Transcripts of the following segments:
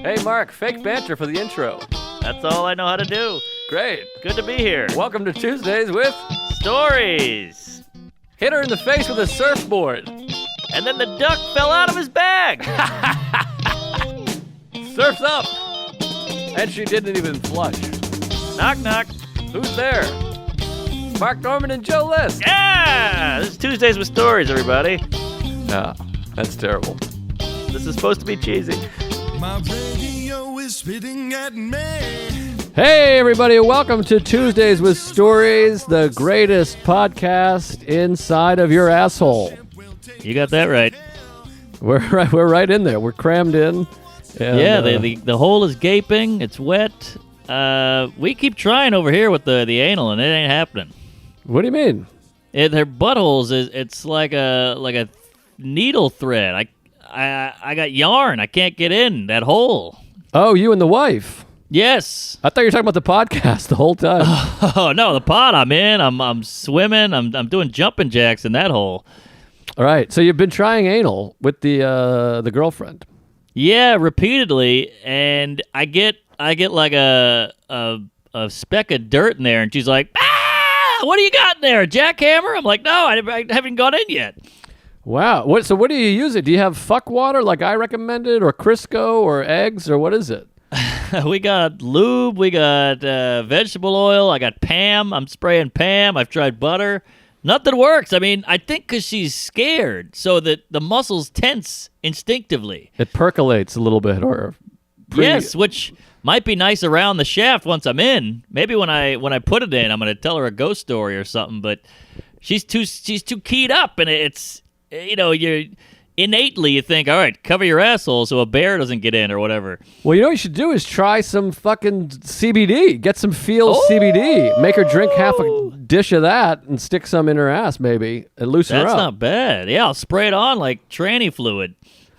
Hey, Mark, fake banter for the intro. That's all I know how to do. Great. Good to be here. Welcome to Tuesdays with Stories. Hit her in the face with a surfboard. And then the duck fell out of his bag. Surf's up. And she didn't even flush. Knock, knock. Who's there? Mark Norman and Joe List. Yeah! This is Tuesdays with Stories, everybody. Ah, that's terrible. This is supposed to be cheesy. My radio is spitting at me. Hey, everybody. Welcome to Tuesdays with Stories, the greatest podcast inside of your asshole. You got that right. We're right in there. We're crammed in. And, yeah, the hole is gaping. It's wet. We keep trying over here with the anal, and it ain't happening. What do you mean? Their buttholes it's like a needle thread. I got yarn. I can't get in that hole. Oh, you and the wife. Yes. I thought you were talking about the podcast the whole time. Oh no, the pod I'm in. I'm swimming. I'm doing jumping jacks in that hole. All right. So you've been trying anal with the girlfriend. Yeah, repeatedly, and I get like a speck of dirt in there, and she's like, what do you got in there, a jackhammer? I'm like, no, I haven't gone in yet. Wow. So what do you use it? Do you have fuck water like I recommended, or Crisco, or eggs, or what is it? We got lube, we got vegetable oil, I got Pam, I'm spraying Pam, I've tried butter. Nothing works. I mean, I think because she's scared, so that the muscles tense instinctively. It percolates a little bit, or yes, which might be nice around the shaft once I'm in. Maybe when I put it in, I'm going to tell her a ghost story or something. But she's too keyed up, and it's you're innately you think, all right, cover your asshole so a bear doesn't get in or whatever. Well, you know what you should do is try some fucking CBD. Get some Feels CBD. Make her drink half a dish of that and stick some in her ass, maybe, and loosen her up. That's not bad. Yeah, I'll spray it on like tranny fluid.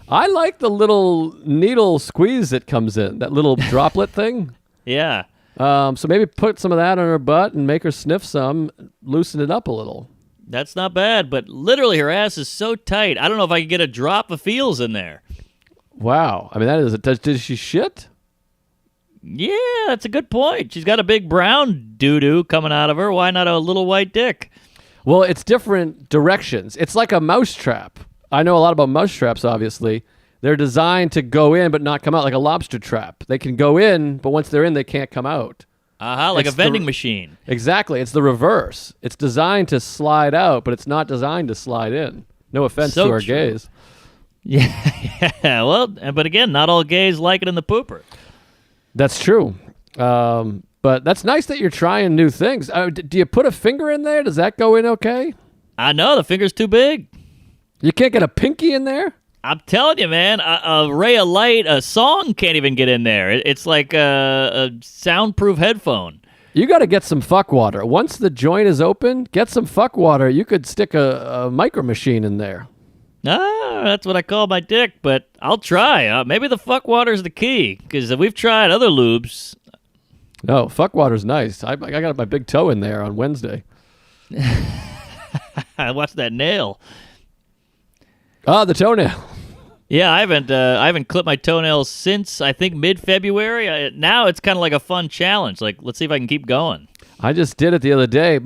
I like the little needle squeeze that comes in, that little droplet thing. Yeah. So maybe put some of that on her butt and make her sniff some, loosen it up a little. That's not bad, but literally her ass is so tight. I don't know if I could get a drop of Feels in there. Wow. I mean, that is does she shit? Yeah, that's a good point. She's got a big brown doo-doo coming out of her. Why not a little white dick? Well, it's different directions. It's like a mouse trap. I know a lot about mouse traps, obviously. They're designed to go in but not come out, like a lobster trap. They can go in, but once they're in, they can't come out. Like it's a vending machine. Exactly. It's the reverse. It's designed to slide out, but it's not designed to slide in. No offense to our gays. Yeah, well, but again, not all gays like it in the pooper. That's true. But that's nice that you're trying new things. Do you put a finger in there? Does that go in okay? I know, the finger's too big. You can't get a pinky in there? I'm telling you, man, a ray of light, a song can't even get in there. It's like a soundproof headphone. You got to get some fuck water. Once the joint is open, get some fuck water. You could stick a micro machine in there. That's what I call my dick, but I'll try. Maybe the fuck water's the key, because we've tried other lubes. No, fuck water's nice. I got my big toe in there on Wednesday. I watched that nail. The toenail. Yeah, I haven't clipped my toenails since I think mid-February. Now it's kind of like a fun challenge. Like, let's see if I can keep going. I just did it the other day. It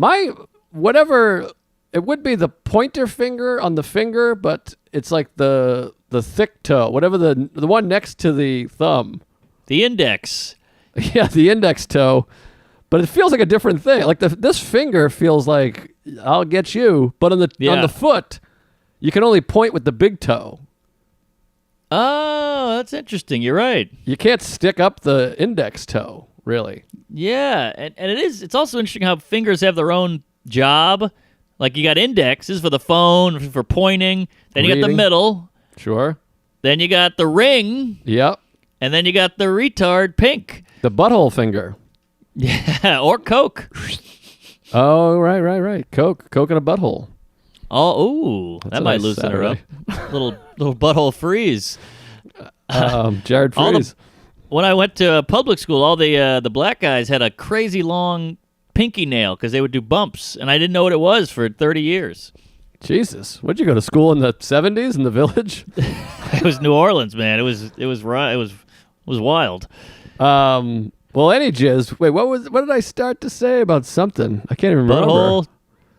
would be the pointer finger on the finger, but it's like the thick toe, whatever the one next to the thumb. The index. Yeah, the index toe. But it feels like a different thing. Like this finger feels like I'll get you, but on the foot, you can only point with the big toe. Oh, that's interesting. You're right. You can't stick up the index toe, really. Yeah, and it's also interesting how fingers have their own job. Like you got indexes for the phone, for pointing. Then you got the middle. Sure. Then you got the ring. Yep. And then you got the retard pink. The butthole finger. Yeah, or Coke. Oh, right. Coke in a butthole. Oh, that might loosen her up. little butthole freeze. Jared Freeze. When I went to public school, all the black guys had a crazy long pinky nail because they would do bumps, and I didn't know what it was for 30 years. Jesus, where'd you go to school in the 70s in the village? It was New Orleans, man. It was was wild. Well, any jizz. Wait, what did I start to say about something? I can't even remember. Butthole,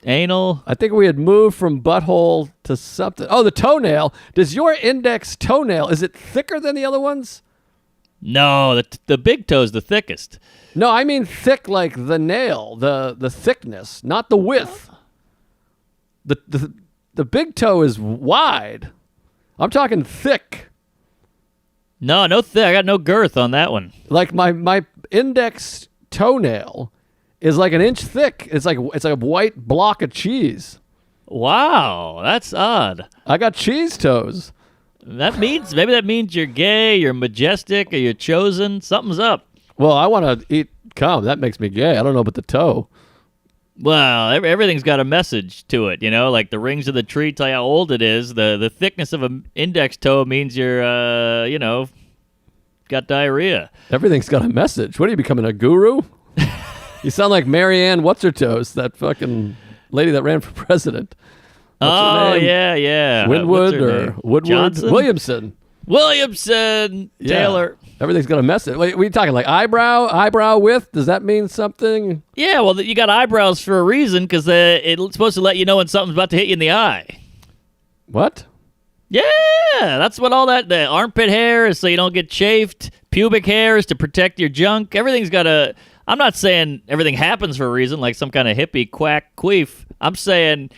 anal. I think we had moved from butthole to something. Oh, the toenail. Does your index toenail, is it thicker than the other ones? No, the big toe's the thickest. No, I mean thick like the nail, the thickness, not the width. The big toe is wide. I'm talking thick. No thick. I got no girth on that one. Like my index toenail is like an inch thick. It's like a white block of cheese. Wow, that's odd. I got cheese toes. Maybe that means you're gay, you're majestic, or you're chosen. Something's up. Well, I want to eat cum. That makes me gay. I don't know about the toe. Well, everything's got a message to it, like the rings of the tree tell you how old it is. The thickness of an index toe means you're, got diarrhea. Everything's got a message. What are you becoming, a guru? You sound like Marianne What's-Her-Toes, that fucking lady that ran for president. What's her name? Yeah. Winwood or Woodward? Johnson? Williamson. Taylor. Yeah. Everything's got a message. Wait, what are you talking, like eyebrow width? Does that mean something? Yeah, well, you got eyebrows for a reason because it's supposed to let you know when something's about to hit you in the eye. What? Yeah, that's what all the armpit hair is so you don't get chafed. Pubic hair is to protect your junk. Everything's got a... I'm not saying everything happens for a reason, like some kind of hippie quack queef. I'm saying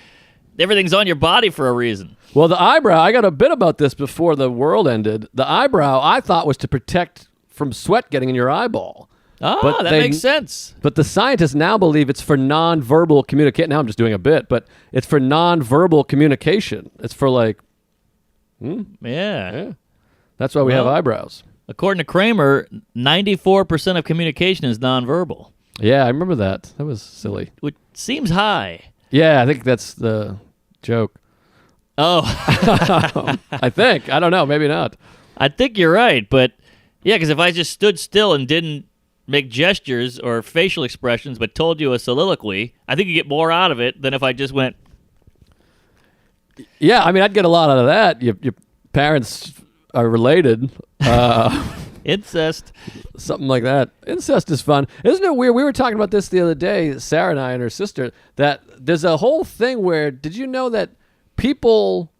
everything's on your body for a reason. Well, the eyebrow, I got a bit about this before the world ended. The eyebrow, I thought, was to protect from sweat getting in your eyeball. Oh, that makes sense. But the scientists now believe it's for non-verbal communication. Now I'm just doing a bit, but it's for non-verbal communication. It's for like... Yeah. That's why we have eyebrows. According to Kramer, 94% of communication is nonverbal. Yeah, I remember that. That was silly. Which seems high. Yeah, I think that's the joke. Oh. I think. I don't know. Maybe not. I think you're right, but yeah, because if I just stood still and didn't make gestures or facial expressions but told you a soliloquy, I think you get more out of it than if I just went... Yeah, I mean, I'd get a lot out of that. Your parents are related. Incest. Something like that. Incest is fun. Isn't it weird? We were talking about this the other day, Sarah and I and her sister, that there's a whole thing where, did you know that people,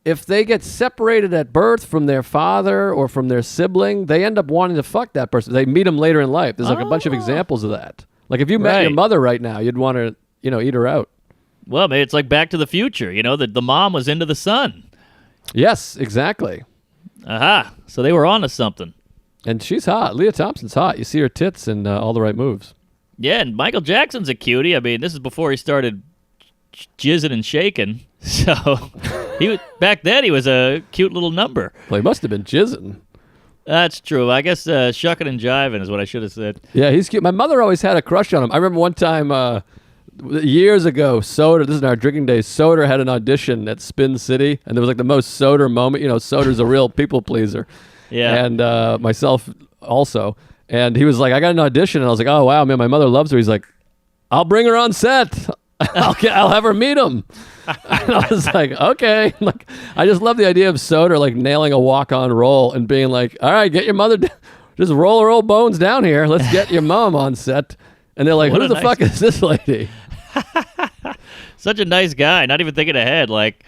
if they get separated at birth from their father or from their sibling, they end up wanting to fuck that person. They meet them later in life. There's like a bunch of examples of that. Like if you met your mother right now, you'd want to, eat her out. Well, maybe it's like Back to the Future. The mom was into the son. Yes, exactly. Aha. So they were onto something. And she's hot. Leah Thompson's hot. You see her tits and all the right moves. Yeah, and Michael Jackson's a cutie. I mean, this is before he started jizzing and shaking. So back then he was a cute little number. Well, he must have been jizzing. That's true. I guess shucking and jiving is what I should have said. Yeah, he's cute. My mother always had a crush on him. I remember one time years ago, Soder, this is in our drinking days, Soder had an audition at Spin City, and there was like the most Soder moment. Soder's a real people pleaser. Yeah. And myself also. And he was like, I got an audition. And I was like, oh, wow, man, my mother loves her. He's like, I'll bring her on set. I'll have her meet him. And I was like, okay. Like, I just love the idea of Soder like nailing a walk-on role and being like, all right, get your mother, just roll her old bones down here. Let's get your mom on set. And they're like, who the fuck is this lady? Such a nice guy, not even thinking ahead. Like,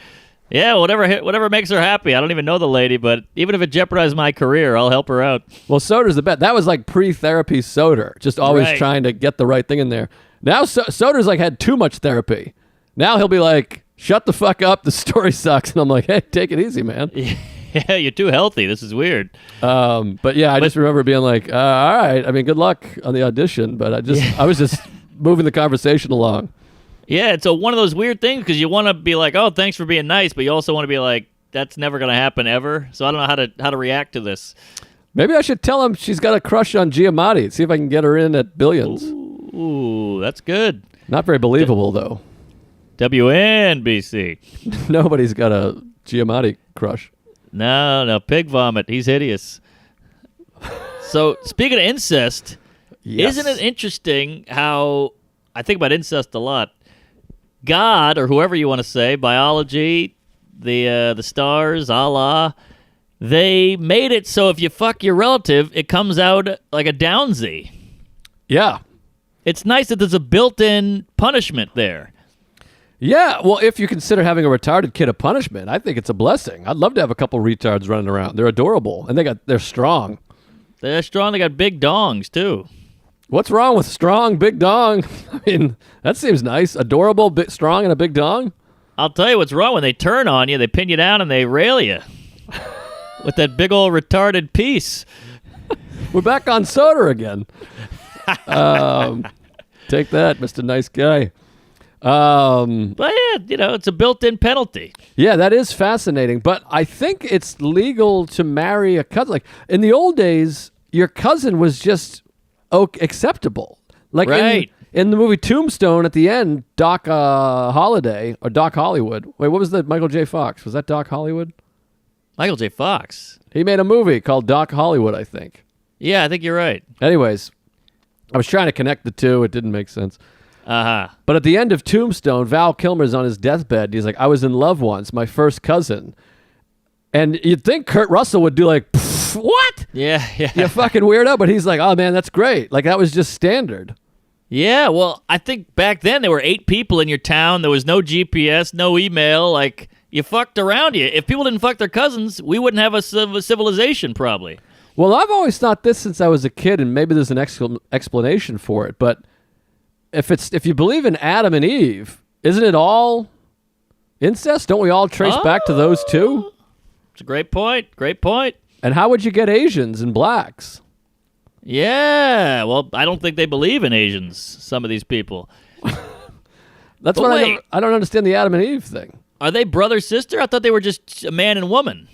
yeah, whatever makes her happy. I don't even know the lady, but even if it jeopardizes my career, I'll help her out. Well, Soder's the best. That was like pre-therapy Soder, just always trying to get the right thing in there. Now Soder's like had too much therapy. Now he'll be like, shut the fuck up, the story sucks. And I'm like, hey, take it easy, man. Yeah, you're too healthy. This is weird. But yeah, I just remember being like, all right. I mean, good luck on the audition. But I was just moving the conversation along. Yeah, it's one of those weird things because you want to be like, oh, thanks for being nice, but you also want to be like, that's never going to happen ever. So I don't know how to react to this. Maybe I should tell him she's got a crush on Giamatti. See if I can get her in at Billions. Ooh, that's good. Not very believable, though. WNBC. Nobody's got a Giamatti crush. No, pig vomit. He's hideous. So, speaking of incest, isn't it interesting how I think about incest a lot? God, or whoever you want to say, biology, the stars, Allah, they made it so if you fuck your relative, it comes out like a downsy. Yeah. It's nice that there's a built-in punishment there. Yeah, well, if you consider having a retarded kid a punishment, I think it's a blessing. I'd love to have a couple retards running around. They're adorable, and they're strong. They're strong. They got big dongs, too. What's wrong with strong, big dong? I mean, that seems nice. Adorable, big, strong, and a big dong? I'll tell you what's wrong. When they turn on you, they pin you down and they rail you with that big old retarded piece. We're back on soda again. Take that, Mr. Nice Guy. But yeah, it's a built-in penalty. Yeah, that is fascinating. But I think it's legal to marry a cousin. Like in the old days, your cousin was just acceptable. Like right. in the movie Tombstone, at the end, Doc Holliday or Doc Hollywood. Wait, what was that? Michael J. Fox. Was that Doc Hollywood? Michael J. Fox. He made a movie called Doc Hollywood, I think. Yeah, I think you're right. Anyways, I was trying to connect the two. It didn't make sense. Uh-huh. But at the end of Tombstone, Val Kilmer's on his deathbed. He's like, I was in love once, my first cousin. And you'd think Kurt Russell would do like, what? Yeah. You fucking weirdo. But he's like, oh, man, that's great. Like, that was just standard. Yeah, well, I think back then there were 8 people in your town. There was no GPS, no email. Like, you fucked around. If people didn't fuck their cousins, we wouldn't have a civilization probably. Well, I've always thought this since I was a kid, and maybe there's an explanation for it. But if you believe in Adam and Eve, isn't it all incest? Don't we all trace back to those two? It's a great point. Great point. And how would you get Asians and blacks? Yeah, well, I don't think they believe in Asians, some of these people. That's But what wait. I don't understand the Adam and Eve thing. Are they brother-sister? I thought they were just a man and woman.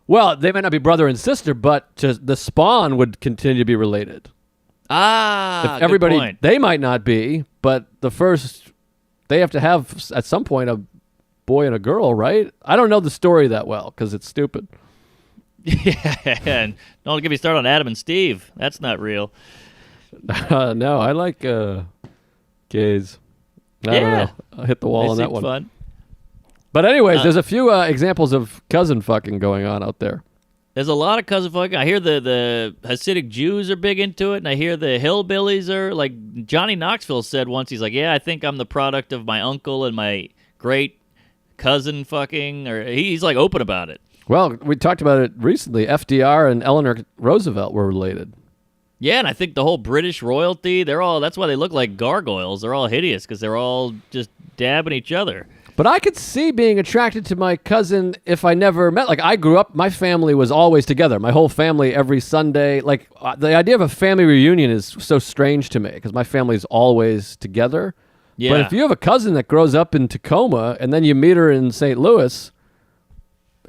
Well, they might not be brother and sister, but the spawn would continue to be related. Ah, If everybody, good point. they might not be, but they have to have at some point a boy and a girl, right? I don't know the story that well because it's stupid. Yeah, and don't get me started on Adam and Steve. That's not real. No, I like gays. I don't know. I hit the wall They on that seem one. fun. But anyways, there's a few examples of cousin fucking going on out there. There's a lot of cousin fucking. I hear the Hasidic Jews are big into it, and I hear the hillbillies are like Johnny Knoxville said once. He's like, yeah, I think I'm the product of my uncle and my great cousin fucking. Or he's like open about it. Well, we talked about it recently. FDR and Eleanor Roosevelt were related. Yeah, and I think the whole British royalty, that's why they look like gargoyles. They're all hideous because they're all just dabbing each other. But I could see being attracted to my cousin if I never met. Like, I grew up, my family was always together. My whole family every Sunday. Like, the idea of a family reunion is so strange to me because my family's always together. Yeah. But if you have a cousin that grows up in Tacoma and then you meet her in St. Louis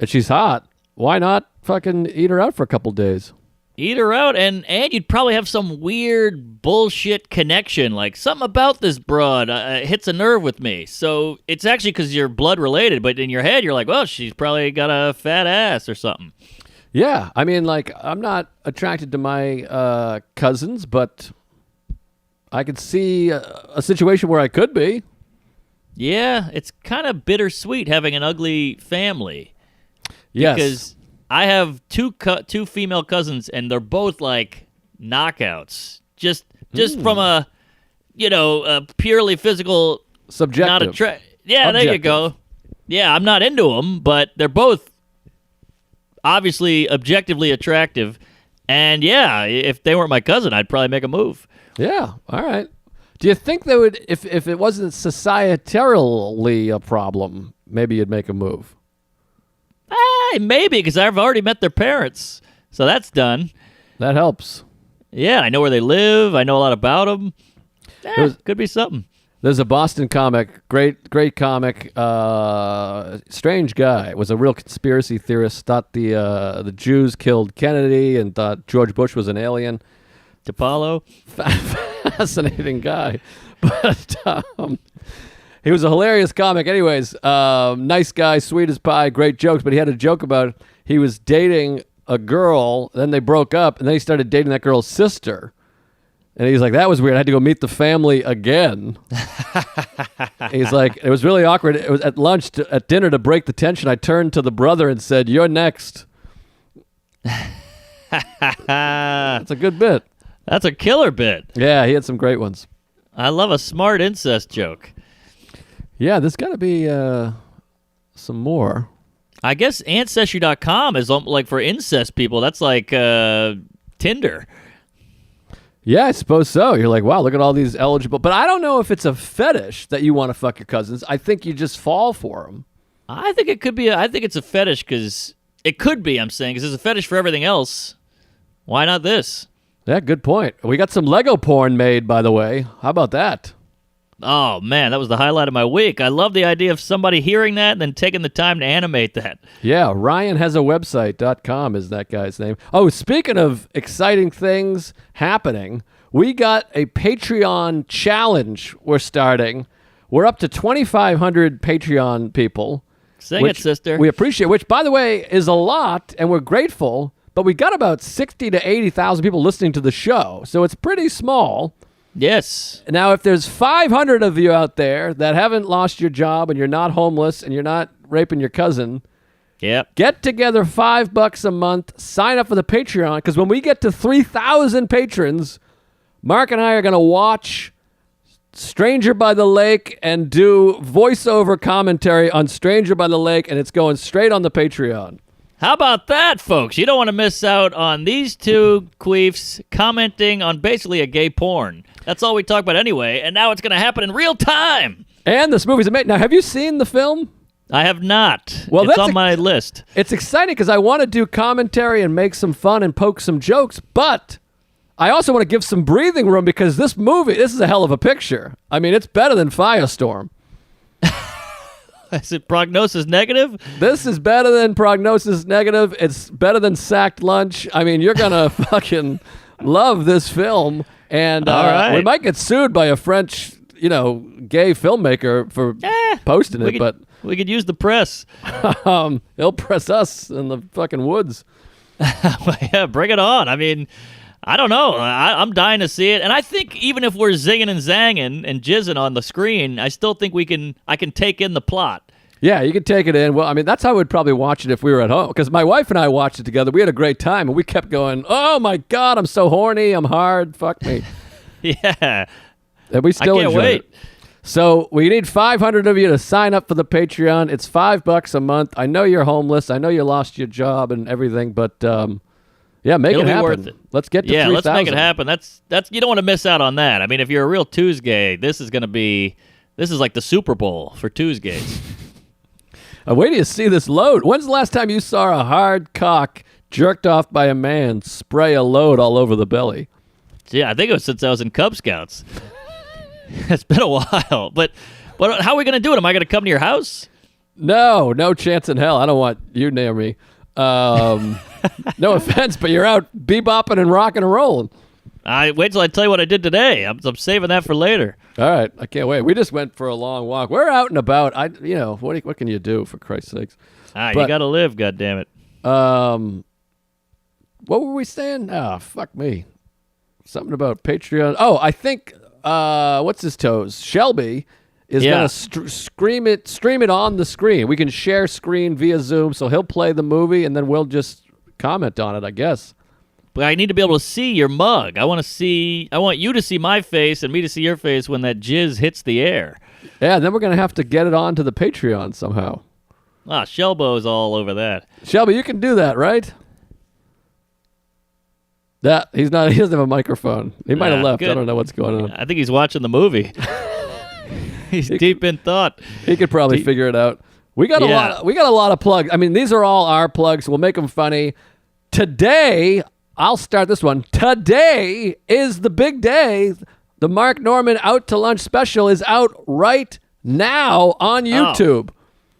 and she's hot, why not fucking eat her out for a couple days? Eat her out, and you'd probably have some weird bullshit connection, like something about this broad hits a nerve with me. So it's actually because you're blood related, but in your head you're like, well, she's probably got a fat ass or something. Yeah, I mean, like, I'm not attracted to my cousins, but I could see a situation where I could be. Yeah, it's kind of bittersweet having an ugly family. Yes. Because I have two female cousins, and they're both like knockouts. Just from a purely physical, Subjective. Yeah, there you Objective. go. Yeah, I'm not into them, but they're both obviously objectively attractive. And yeah, if they weren't my cousin, I'd probably make a move. Yeah, all right. Do you think they would, if it wasn't societally a problem, maybe you'd make a move? Maybe, because I've already met their parents, so that's done. That helps. Yeah, I know where they live. I know a lot about them. Could be something. There's a Boston comic, great comic, strange guy. Was a real conspiracy theorist. Thought the Jews killed Kennedy and thought George Bush was an alien. DePaulo. Fascinating guy, but he was a hilarious comic. Anyways, nice guy, sweet as pie, great jokes. But he had a joke about he was dating a girl, then they broke up, and then he started dating that girl's sister. And he's like, that was weird. I had to go meet the family again. He's like, it was really awkward. It was at lunch, at dinner, to break the tension. I turned to the brother and said, "You're next." That's a good bit. That's a killer bit. Yeah, he had some great ones. I love a smart incest joke. Yeah, there's got to be some more. I guess Ancestry.com is like for incest people. That's like Tinder. Yeah, I suppose so. You're like, wow, look at all these eligible. But I don't know if it's a fetish that you want to fuck your cousins. I think you just fall for them. I think it could be. I think it's a fetish because it could be. I'm saying because there's a fetish for everything else. Why not this? Yeah, good point. We got some Lego porn made, by the way. How about that? Oh, man, that was the highlight of my week. I love the idea of somebody hearing that and then taking the time to animate that. Yeah, RyanHasAWebsite.com is that guy's name. Oh, speaking of exciting things happening, we got a Patreon challenge we're starting. We're up to 2,500 Patreon people. Sing it, sister. We appreciate, which, by the way, is a lot, and we're grateful, but we got about 60 to 80,000 people listening to the show, so it's pretty small. Yes. Now, if there's 500 of you out there that haven't lost your job and you're not homeless and you're not raping your cousin, Yep. get together $5 a month, sign up for the Patreon, because when we get to 3,000 patrons, Mark and I are going to watch Stranger by the Lake and do voiceover commentary on Stranger by the Lake, and it's going straight on the Patreon. How about that, folks? You don't want to miss out on these two queefs commenting on basically a gay porn. That's all we talk about anyway, and now it's going to happen in real time. And this movie's amazing. Now, have you seen the film? I have not. Well, it's that's on my list. It's exciting because I want to do commentary and make some fun and poke some jokes, but I also want to give some breathing room because this movie, this is a hell of a picture. I mean, it's better than Firestorm. Is it prognosis negative? This is better than Prognosis Negative. It's better than Sacked Lunch. I mean, you're going to fucking love this film. And All right. we might get sued by a French, gay filmmaker for posting it, but we could use the press. he'll press us in the fucking woods. Yeah, bring it on. I mean, I don't know. I'm dying to see it. And I think even if we're zinging and zanging and jizzing on the screen, I still think I can take in the plot. Yeah, you can take it in. Well, I mean, that's how we'd probably watch it if we were at home. Because my wife and I watched it together. We had a great time, and we kept going, oh, my God, I'm so horny. I'm hard. Fuck me. Yeah. And we still I can't enjoyed wait. it. So we need 500 of you to sign up for the Patreon. It's $5 a month. I know you're homeless. I know you lost your job and everything, but yeah, make It'll it be happen. worth it. Let's get to 3,000. Let's make it happen. That's you don't want to miss out on that. I mean, if you're a real Tuesday, this is like the Super Bowl for Tuesdays. Wait till you see this load. When's the last time you saw a hard cock jerked off by a man spray a load all over the belly? Yeah, I think it was since I was in Cub Scouts. It's been a while. But how are we going to do it? Am I going to come to your house? No chance in hell. I don't want you near me. No offense, but you're out bebopping and rocking and rolling. Wait till I tell you what I did today. I'm saving that for later. All right, I can't wait. We just went for a long walk. We're out and about. What can you do, for Christ's sakes? You got to live, goddammit. What were we saying? Oh, fuck me. Something about Patreon. Oh, I think what's his toes? Shelby is gonna stream it on the screen. We can share screen via Zoom, so he'll play the movie and then we'll just comment on it, I guess. But I need to be able to see your mug. I want you to see my face and me to see your face when that jizz hits the air. Yeah, and then we're gonna have to get it onto the Patreon somehow. Shelbo's all over that. Shelby, you can do that, right? He doesn't have a microphone. He might have left. Good. I don't know what's going on. I think he's watching the movie. He's deep in thought. He could probably figure it out. We got a lot of plugs. I mean, these are all our plugs. We'll make them funny. Today, I'll start this one. Today is the big day. The Mark Norman Out to Lunch special is out right now on YouTube.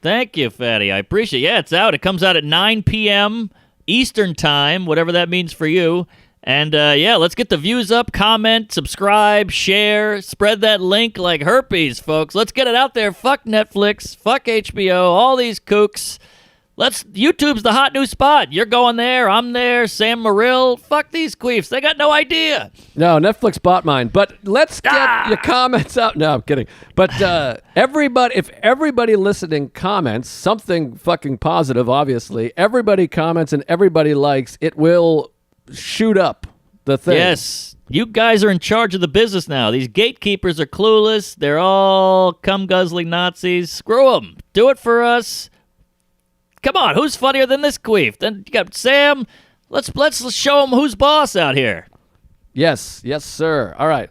Thank you, Fatty. I appreciate it. Yeah, it's out. It comes out at 9 p.m. Eastern time, whatever that means for you. And, let's get the views up, comment, subscribe, share, spread that link like herpes, folks. Let's get it out there. Fuck Netflix, fuck HBO, all these kooks. YouTube's the hot new spot. You're going there. I'm there. Sam Morrill. Fuck these queefs. They got no idea. No, Netflix bought mine. But let's get your comments out. No, I'm kidding. But if everybody listening comments something fucking positive, obviously, everybody comments and everybody likes, it will shoot up the thing. Yes. You guys are in charge of the business now. These gatekeepers are clueless. They're all cum-guzzling Nazis. Screw them. Do it for us. Come on, who's funnier than this queef? Then you got Sam. Let's show him who's boss out here. Yes, sir. All right.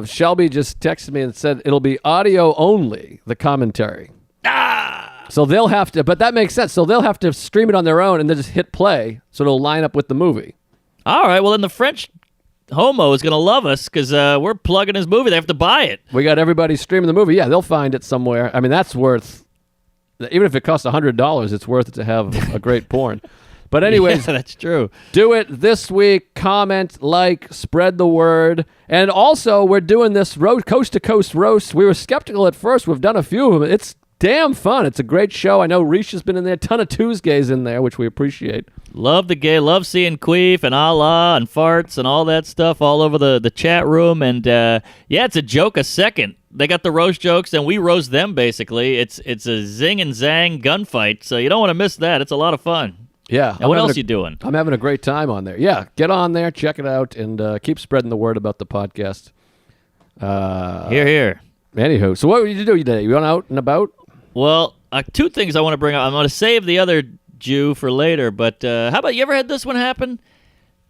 Shelby just texted me and said it'll be audio only, the commentary. So they'll have to, but that makes sense. So they'll have to stream it on their own and then just hit play so it'll line up with the movie. All right, well, then the French homo is going to love us because we're plugging his movie. They have to buy it. We got everybody streaming the movie. Yeah, they'll find it somewhere. I mean, that's worth... Even if it costs $100, it's worth it to have a great porn. But anyways, yeah, that's true. Do it this week. Comment, like, spread the word. And also, we're doing this coast-to-coast roast. We were skeptical at first. We've done a few of them. It's damn fun. It's a great show. I know Reesh has been in there. A ton of Tuesdays in there, which we appreciate. Love the gay. Love seeing queef and Allah and farts and all that stuff all over the chat room. And, yeah, it's a joke a second. They got the roast jokes, and we roast them, basically. It's a zing and zang gunfight, so you don't want to miss that. It's a lot of fun. Yeah. And what else you doing? I'm having a great time on there. Yeah, get on there, check it out, and keep spreading the word about the podcast. Here. Anywho, so what did you do today? You went out and about? Well, two things I want to bring up. I'm going to save the other Jew for later, but how about you ever had this one happen?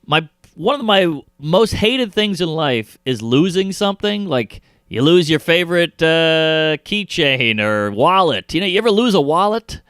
One of my most hated things in life is losing something, like... You lose your favorite keychain or wallet. You ever lose a wallet?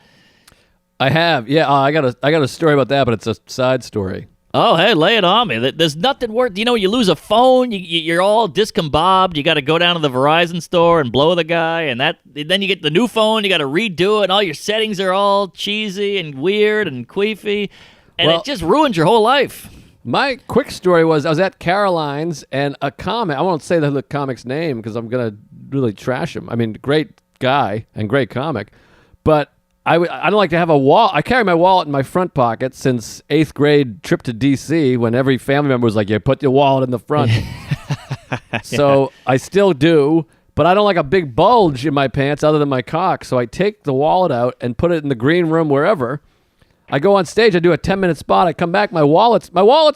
I have. Yeah, I got a story about that, but it's a side story. Oh, hey, lay it on me. There's nothing worse. You lose a phone, you're all discombobulated. You got to go down to the Verizon store and blow the guy, and then you get the new phone. You got to redo it, and all your settings are all cheesy and weird and queefy, and it just ruins your whole life. My quick story was I was at Caroline's and a comic, I won't say the comic's name because I'm going to really trash him. I mean, great guy and great comic, but I don't like to have a wallet. I carry my wallet in my front pocket since 8th grade trip to D.C. when every family member was like, yeah, put your wallet in the front. So I still do, but I don't like a big bulge in my pants other than my cock. So I take the wallet out and put it in the green room wherever. I go on stage, I do a 10-minute spot, I come back, my wallet's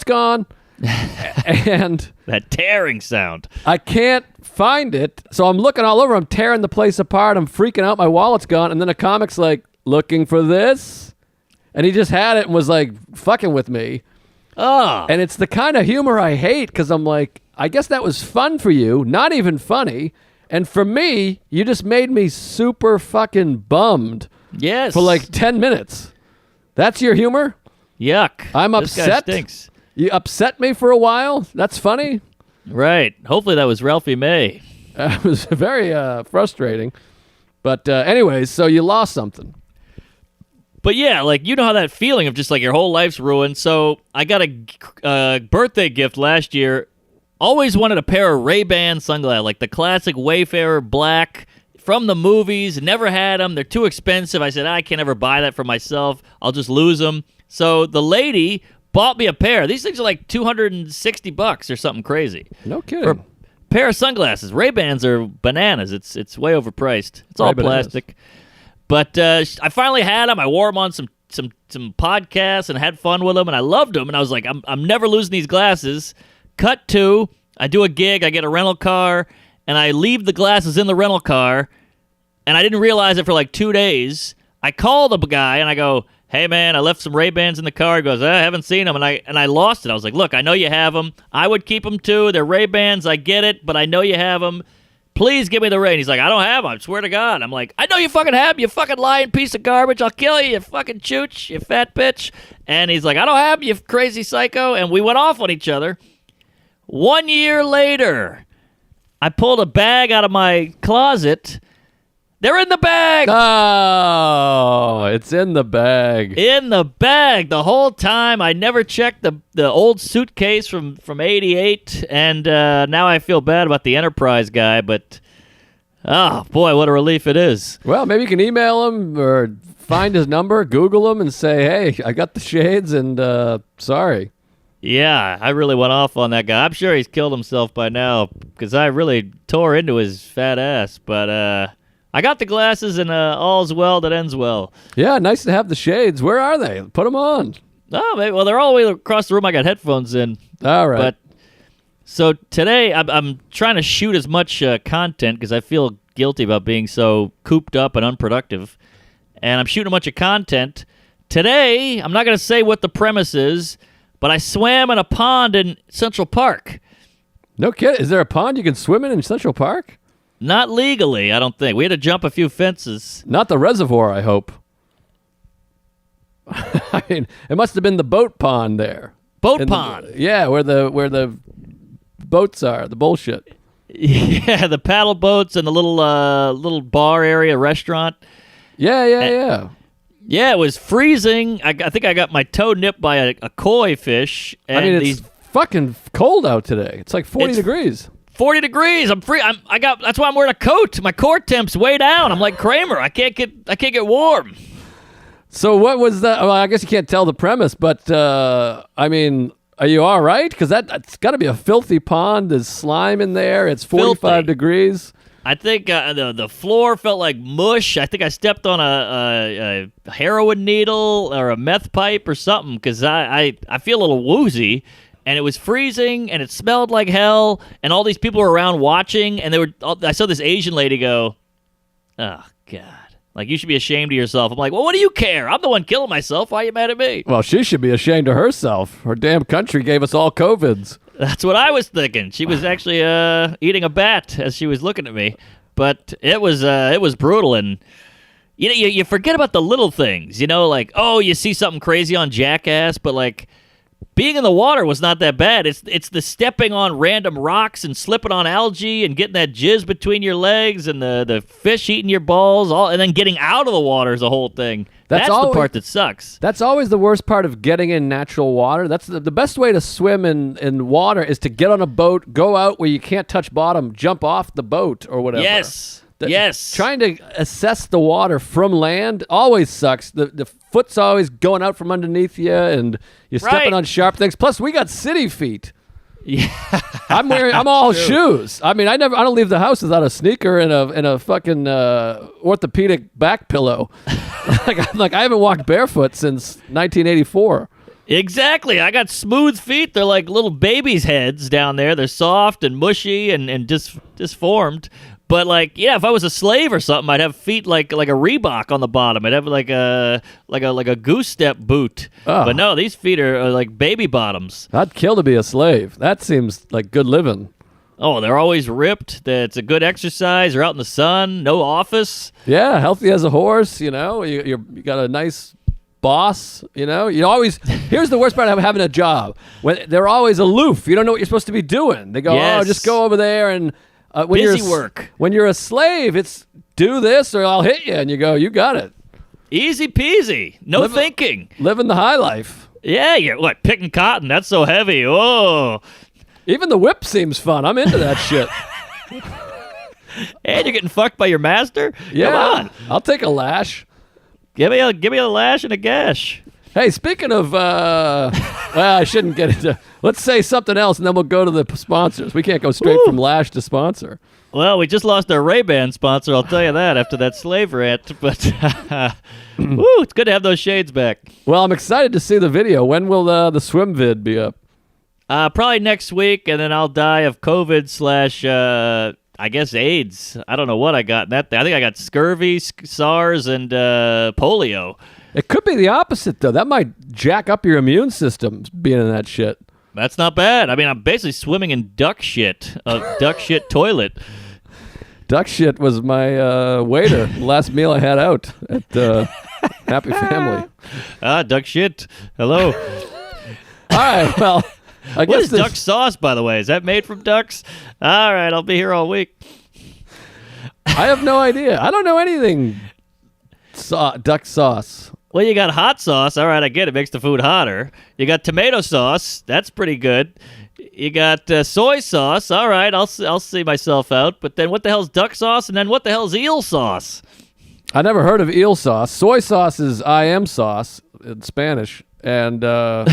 gone. And that tearing sound. I can't find it. So I'm looking all over, I'm tearing the place apart, I'm freaking out, my wallet's gone, and then a comic's like, looking for this? And he just had it and was like fucking with me. Oh. And it's the kind of humor I hate because I'm like, I guess that was fun for you, not even funny. And for me, you just made me super fucking bummed. Yes. For like 10 minutes. That's your humor? Yuck. I'm this upset. Guy stinks. You upset me for a while? That's funny? Right. Hopefully that was Ralphie May. It was very frustrating. But anyways, so you lost something. But yeah, like, you know how that feeling of just like your whole life's ruined. So I got a birthday gift last year. Always wanted a pair of Ray-Ban sunglasses, like the classic Wayfarer black from the movies. Never had them. They're too expensive. I said, I can't ever buy that for myself. I'll just lose them. So the lady bought me a pair. These things are like $260 or something crazy. No kidding. For a pair of sunglasses. Ray-Bans are bananas. It's way overpriced. It's all plastic. But I finally had them. I wore them on some podcasts and had fun with them, and I loved them. And I was like, I'm never losing these glasses. Cut to, I do a gig, I get a rental car, and I leave the glasses in the rental car, and I didn't realize it for like 2 days. I call the guy, and I go, hey, man, I left some Ray-Bans in the car. He goes, I haven't seen them, and I lost it. I was like, look, I know you have them. I would keep them, too. They're Ray-Bans. I get it, but I know you have them. Please give me the Ray. And he's like, I don't have them. I swear to God. I'm like, I know you fucking have them, you fucking lying piece of garbage. I'll kill you, you fucking chooch, you fat bitch. And he's like, I don't have them, you crazy psycho. And we went off on each other. 1 year later, I pulled a bag out of my closet. They're in the bag. Oh, it's in the bag. In the bag the whole time. I never checked the old suitcase from 88, and now I feel bad about the Enterprise guy, but Oh, boy, what a relief it is. Well, maybe you can email him or find his number, Google him, and say, hey, I got the shades, and sorry. Yeah, I really went off on that guy. I'm sure he's killed himself by now because I really tore into his fat ass. But I got the glasses, and all's well that ends well. Yeah, nice to have the shades. Where are they? Put them on. Oh, maybe, well, they're all the way across the room. I got headphones in. All right. But so today I'm trying to shoot as much content because I feel guilty about being so cooped up and unproductive. And I'm shooting a bunch of content. Today, I'm not going to say what the premise is, but I swam in a pond in Central Park. No kidding. Is there a pond you can swim in Central Park? Not legally, I don't think. We had to jump a few fences. Not the reservoir, I hope. I mean, it must have been the boat pond there. Boat pond. Yeah, where the boats are, the bullshit. Yeah, the paddle boats and the little bar area restaurant. Yeah. Yeah, it was freezing. I think I got my toe nipped by a koi fish. And I mean, it's fucking cold out today. It's like 40 degrees. 40 degrees. I'm free. That's why I'm wearing a coat. My core temp's way down. I'm like Kramer. I can't get warm. So what was that? Well, I guess you can't tell the premise, but I mean, are you all right? Because that's got to be a filthy pond. There's slime in there. It's 45 degrees. I think the floor felt like mush. I think I stepped on a heroin needle or a meth pipe or something because I feel a little woozy. And it was freezing, and it smelled like hell, and all these people were around watching, and I saw this Asian lady go, oh, God. Like, you should be ashamed of yourself. I'm like, well, what do you care? I'm the one killing myself. Why are you mad at me? Well, she should be ashamed of herself. Her damn country gave us all COVIDs. That's what I was thinking. She was actually eating a bat as she was looking at me. But it was brutal, and you know, you forget about the little things. You know, like, oh, you see something crazy on Jackass, but like, being in the water was not that bad. It's the stepping on random rocks and slipping on algae and getting that jizz between your legs and the fish eating your balls, and then getting out of the water is the whole thing. That's the part that sucks. That's always the worst part of getting in natural water. That's the best way to swim in water is to get on a boat, go out where you can't touch bottom, jump off the boat or whatever. Yes. Trying to assess the water from land always sucks. The foot's always going out from underneath you, and you're stepping on sharp things. Plus, we got city feet. Yeah, I'm all shoes. I mean, I don't leave the house without a sneaker and a fucking orthopedic back pillow. like I haven't walked barefoot since 1984. Exactly. I got smooth feet. They're like little babies' heads down there. They're soft and mushy and disformed. But like, yeah, if I was a slave or something, I'd have feet like a Reebok on the bottom. I'd have like a goose step boot. Oh. But no, these feet are like baby bottoms. I'd kill to be a slave. That seems like good living. Oh, they're always ripped. It's a good exercise. You're out in the sun. No office. Yeah, healthy as a horse. You know, you got a nice boss. You know, you always. Here's the worst part of having a job: when they're always aloof. You don't know what you're supposed to be doing. They go, oh, just go over there and. Work. When you're a slave, it's do this or I'll hit you, and you go, you got it. Easy peasy. No thinking. Living the high life. Yeah, you're picking cotton. That's so heavy. Oh. Even the whip seems fun. I'm into that shit. And you're getting fucked by your master? Yeah. Come on. I'll take a lash. Give me a lash and a gash. Hey, speaking of, well, I shouldn't get into. Let's say something else, and then we'll go to the sponsors. We can't go straight from lash to sponsor. Well, we just lost our Ray-Ban sponsor. I'll tell you that after that slave rant. But it's good to have those shades back. Well, I'm excited to see the video. When will the swim vid be up? Probably next week, and then I'll die of COVID / I guess AIDS. I don't know what I got in that thing. I think I got scurvy, SARS, and polio. It could be the opposite, though. That might jack up your immune system, being in that shit. That's not bad. I mean, I'm basically swimming in duck shit, a duck shit toilet. Duck shit was my waiter. Last meal I had out at Happy Family. Duck shit. Hello. All right, well, I guess what is duck sauce, by the way? Is that made from ducks? All right, I'll be here all week. I have no idea. I don't know anything duck sauce. Well, you got hot sauce. All right, I get it. Makes the food hotter. You got tomato sauce. That's pretty good. You got soy sauce. All right, I'll see myself out. But then what the hell's duck sauce? And then what the hell's eel sauce? I never heard of eel sauce. Soy sauce is I am sauce in Spanish. And duck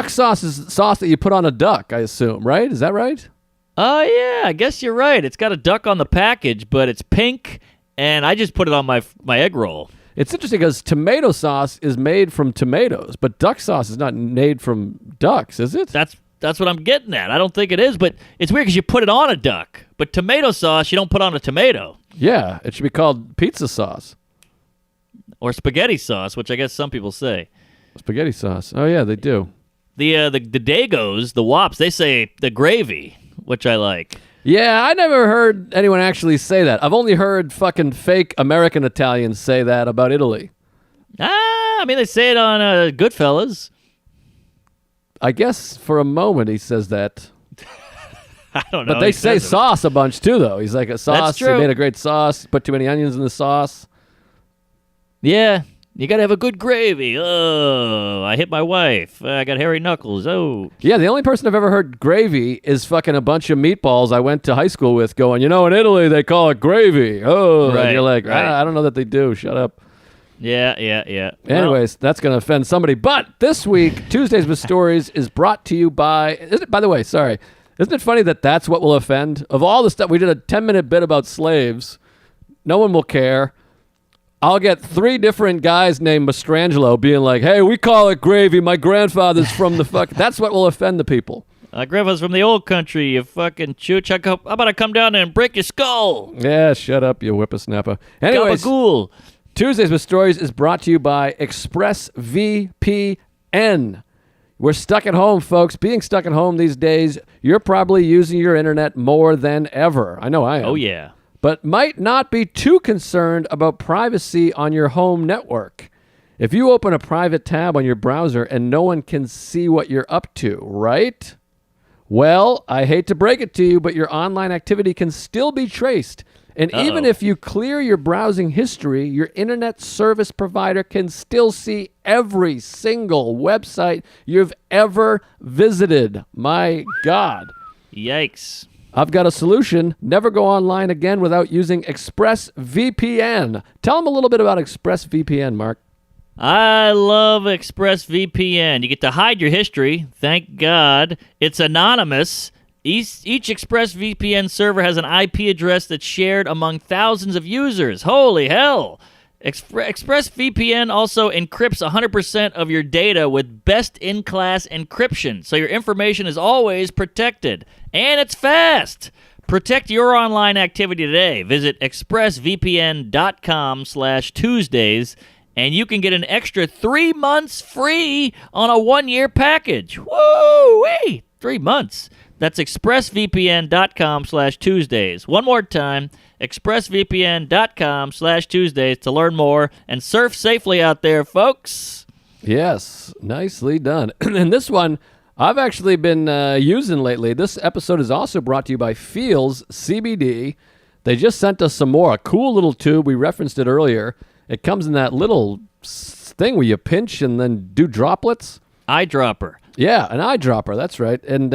sauce is sauce that you put on a duck, I assume, right? Is that right? Oh, yeah, I guess you're right. It's got a duck on the package, but it's pink, and I just put it on my egg roll. It's interesting because tomato sauce is made from tomatoes, but duck sauce is not made from ducks, is it? That's what I'm getting at. I don't think it is, but it's weird because you put it on a duck. But tomato sauce, you don't put on a tomato. Yeah, it should be called pizza sauce. Or spaghetti sauce, which I guess some people say. Spaghetti sauce. Oh, yeah, they do. The Dagos, the Wops, they say the gravy, which I like. Yeah, I never heard anyone actually say that. I've only heard fucking fake American Italians say that about Italy. I mean, they say it on Goodfellas. I guess for a moment he says that. I don't know. But they say sauce a bunch too, though. He's like, a sauce. That's true. He made a great sauce. Put too many onions in the sauce. Yeah, you got to have a good gravy. Oh, I hit my wife. I got hairy knuckles. Oh. Yeah, the only person I've ever heard gravy is fucking a bunch of meatballs I went to high school with going, in Italy they call it gravy. Oh, right, and you're like, right. I don't know that they do. Shut up. Yeah. Anyways, that's going to offend somebody. But this week, Tuesdays with Stories is brought to you by, by the way, sorry. Isn't it funny that that's what will offend? Of all the stuff, we did a 10-minute bit about slaves. No one will care. I'll get 3 different guys named Mastrangelo being like, hey, we call it gravy. My grandfather's from the fuck. That's what will offend the people. My grandfather's from the old country, you fucking chooch. How about I come down there and break your skull? Yeah, shut up, you whippersnapper. Anyways, Gabagool. Tuesdays with Stories is brought to you by ExpressVPN. We're stuck at home, folks. Being stuck at home these days, you're probably using your internet more than ever. I know I am. Oh, yeah. But might not be too concerned about privacy on your home network. If you open a private tab on your browser and no one can see what you're up to, right? Well, I hate to break it to you, but your online activity can still be traced. And even if you clear your browsing history, your internet service provider can still see every single website you've ever visited. My God. Yikes. I've got a solution. Never go online again without using ExpressVPN. Tell them a little bit about ExpressVPN, Mark. I love ExpressVPN. You get to hide your history. Thank God. It's anonymous. Each ExpressVPN server has an IP address that's shared among thousands of users. Holy hell. ExpressVPN also encrypts 100% of your data with best-in-class encryption, so your information is always protected. And it's fast. Protect your online activity today. Visit expressvpn.com/Tuesdays, and you can get an extra 3 months free on a 1-year package. Whoa! 3 months. That's expressvpn.com/Tuesdays. One more time, expressvpn.com/Tuesdays to learn more and surf safely out there, folks. Yes, nicely done. And this one, I've actually been using lately. This episode is also brought to you by Feels CBD. They just sent us some more. A cool little tube. We referenced it earlier. It comes in that little thing where you pinch and then do droplets. Eyedropper. Yeah, an eyedropper. That's right. And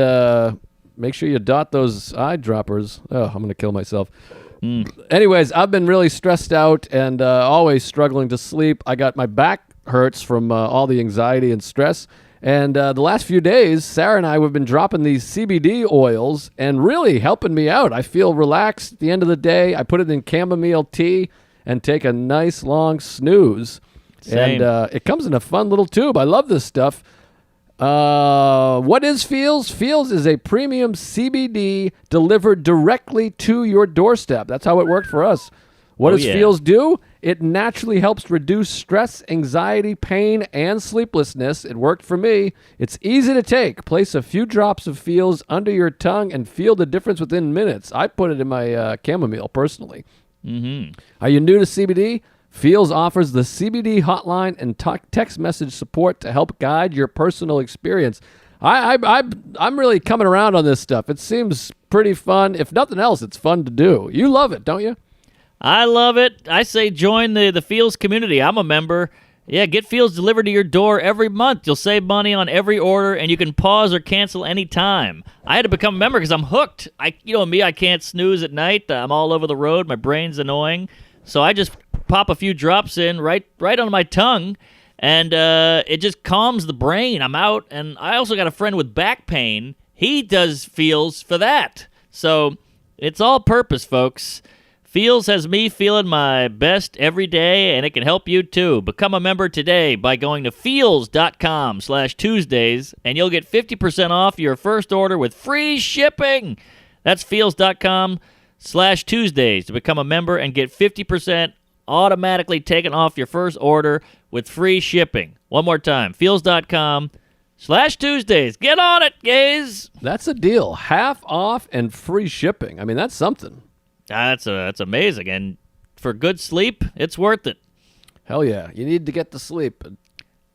make sure you dot those eyedroppers. Oh, I'm going to kill myself. Anyways, I've been really stressed out and always struggling to sleep. I got my back hurts from all the anxiety and stress. And the last few days, Sarah and I have been dropping these CBD oils and really helping me out. I feel relaxed at the end of the day. I put it in chamomile tea and take a nice long snooze. Same. And it comes in a fun little tube. I love this stuff. What is Feels? Feels is a premium CBD delivered directly to your doorstep. That's how it worked for us. What does Feels do? It naturally helps reduce stress, anxiety, pain, and sleeplessness. It worked for me. It's easy to take. Place a few drops of Feels under your tongue and feel the difference within minutes. I put it in my chamomile personally. Mm-hmm. Are you new to CBD? Feels offers the CBD hotline and text message support to help guide your personal experience. I'm really coming around on this stuff. It seems pretty fun. If nothing else, it's fun to do. You love it, don't you? I love it. I say join the Feels community. I'm a member. Yeah, get Feels delivered to your door every month. You'll save money on every order, and you can pause or cancel anytime. I had to become a member because I'm hooked. You know me, I can't snooze at night. I'm all over the road. My brain's annoying. So I just pop a few drops in right on my tongue, and it just calms the brain. I'm out, and I also got a friend with back pain. He does Feels for that. So it's all purpose, folks. Feels has me feeling my best every day, and it can help you too. Become a member today by going to feels.com/Tuesdays, and you'll get 50% off your first order with free shipping. That's feels.com/Tuesdays to become a member and get 50% automatically taken off your first order with free shipping. One more time, feels.com/Tuesdays. Get on it, gays. That's a deal. Half off and free shipping. I mean, that's something. That's amazing, and for good sleep, it's worth it. Hell yeah. You need to get to sleep.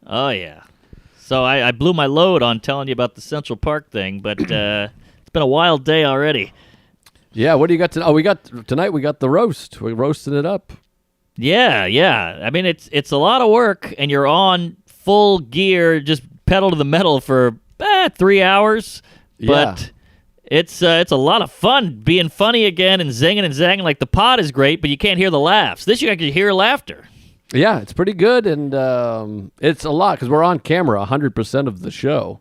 Oh, yeah. So I blew my load on telling you about the Central Park thing, but it's been a wild day already. Yeah, what do you got tonight? Tonight we got the roast. We're roasting it up. Yeah. I mean, it's a lot of work, and you're on full gear, just pedal to the metal for 3 hours. But Yeah. it's a lot of fun being funny again and zinging and zanging. Like, the pod is great, but you can't hear the laughs. This you actually hear laughter. Yeah, it's pretty good, and it's a lot because we're on camera 100% of the show.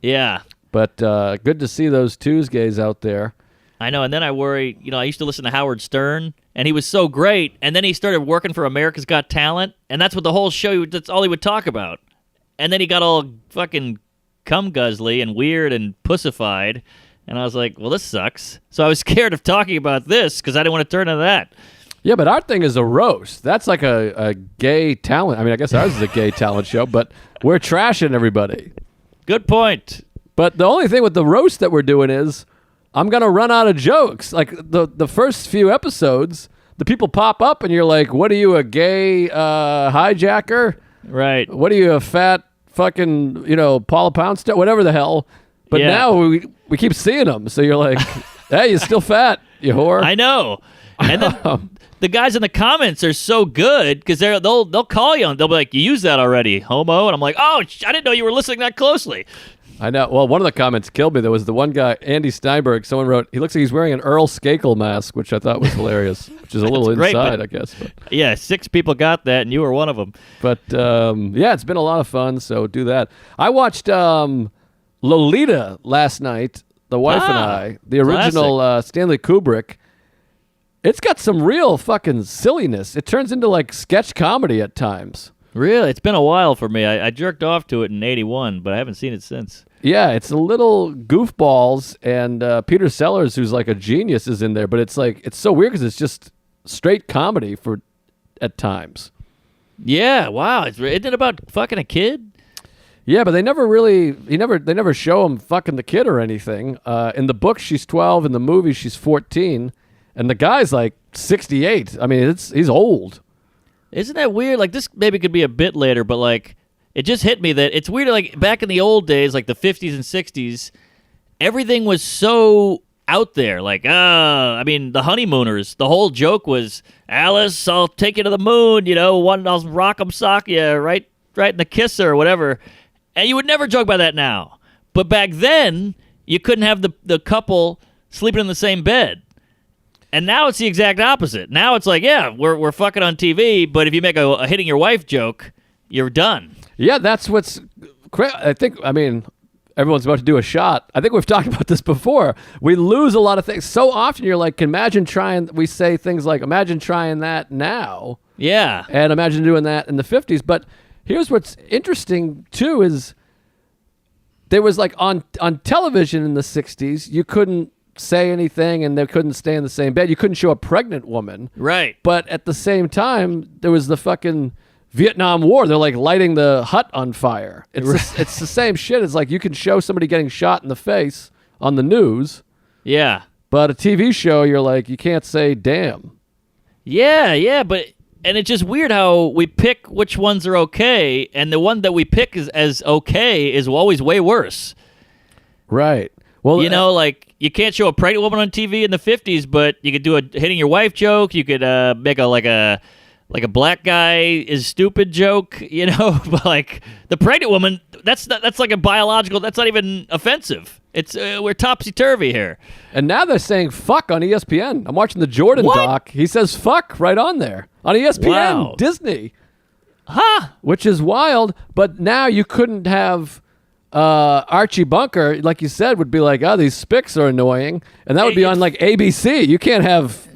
Yeah. But good to see those Tuesdays out there. I know, and then I worry, I used to listen to Howard Stern, and he was so great, and then he started working for America's Got Talent, and that's what the whole show, that's all he would talk about. And then he got all fucking cum-guzzly and weird and pussified, and I was like, well, this sucks. So I was scared of talking about this because I didn't want to turn into that. Yeah, but our thing is a roast. That's like a gay talent. I mean, I guess ours is a gay talent show, but we're trashing everybody. Good point. But the only thing with the roast that we're doing is I'm going to run out of jokes. Like the first few episodes, the people pop up and you're like, what are you, a gay hijacker? Right. What are you, a fat fucking, Paula Poundstone? Whatever the hell. But Yeah. now we keep seeing them. So you're like, hey, you're still fat, you whore. I know. And then the guys in the comments are so good because they'll call you and they'll be like, you used that already, homo. And I'm like, oh, I didn't know you were listening that closely. I know. Well, one of the comments killed me. There was the one guy, Andy Steinberg. Someone wrote, he looks like he's wearing an Earl Skakel mask, which I thought was hilarious, which is a little great, inside, but- I guess. But, Yeah, 6 people got that, and you were one of them. yeah, it's been a lot of fun, so do that. I watched Lolita last night, the wife and I, the original Stanley Kubrick. It's got some real fucking silliness. It turns into like sketch comedy at times. Really? It's been a while for me. I jerked off to it in 81, but I haven't seen it since. Yeah, it's a little goofballs, and Peter Sellers, who's like a genius, is in there. But it's like it's so weird because it's just straight comedy at times. Yeah, wow. Isn't it about fucking a kid? Yeah, but they never show him fucking the kid or anything. In the book, she's 12. In the movie, she's 14, and the guy's like 68. I mean, he's old. Isn't that weird? Like, this maybe could be a bit later, but like, it just hit me that it's weird. Like, back in the old days, like the 50s and 60s, everything was so out there. Like, I mean, the Honeymooners, the whole joke was, Alice, I'll take you to the moon, I'll rock 'em sock you right in the kisser or whatever. And you would never joke about that now. But back then, you couldn't have the couple sleeping in the same bed. And now it's the exact opposite. Now it's like, yeah, we're fucking on TV, but if you make a hitting your wife joke, you're done. Yeah, that's what's I mean, everyone's about to do a shot. I think we've talked about this before. We lose a lot of things. So often you're like, we say things like, imagine trying that now. Yeah. And imagine doing that in the 50s. But here's what's interesting, too, is there was like on television in the 60s, you couldn't say anything and they couldn't stay in the same bed. You couldn't show a pregnant woman. Right. But at the same time, there was the fucking Vietnam War. They're like lighting the hut on fire. It's the same shit. It's like you can show somebody getting shot in the face on the news. Yeah. But a TV show, you're like, you can't say damn. Yeah, but and it's just weird how we pick which ones are okay, and the one that we pick as okay is always way worse. Right. Well, like, you can't show a pregnant woman on TV in the 50s, but you could do a hitting your wife joke. You could make a like a black guy is stupid joke, but like the pregnant woman, that's like a biological, that's not even offensive. It's we're topsy-turvy here. And now they're saying fuck on ESPN. I'm watching the Jordan doc. He says fuck right on there on ESPN, Wow. Disney. Huh? Which is wild, but now you couldn't have Archie Bunker, like you said, would be like, oh, these spics are annoying, and that would be on like ABC. You can't have,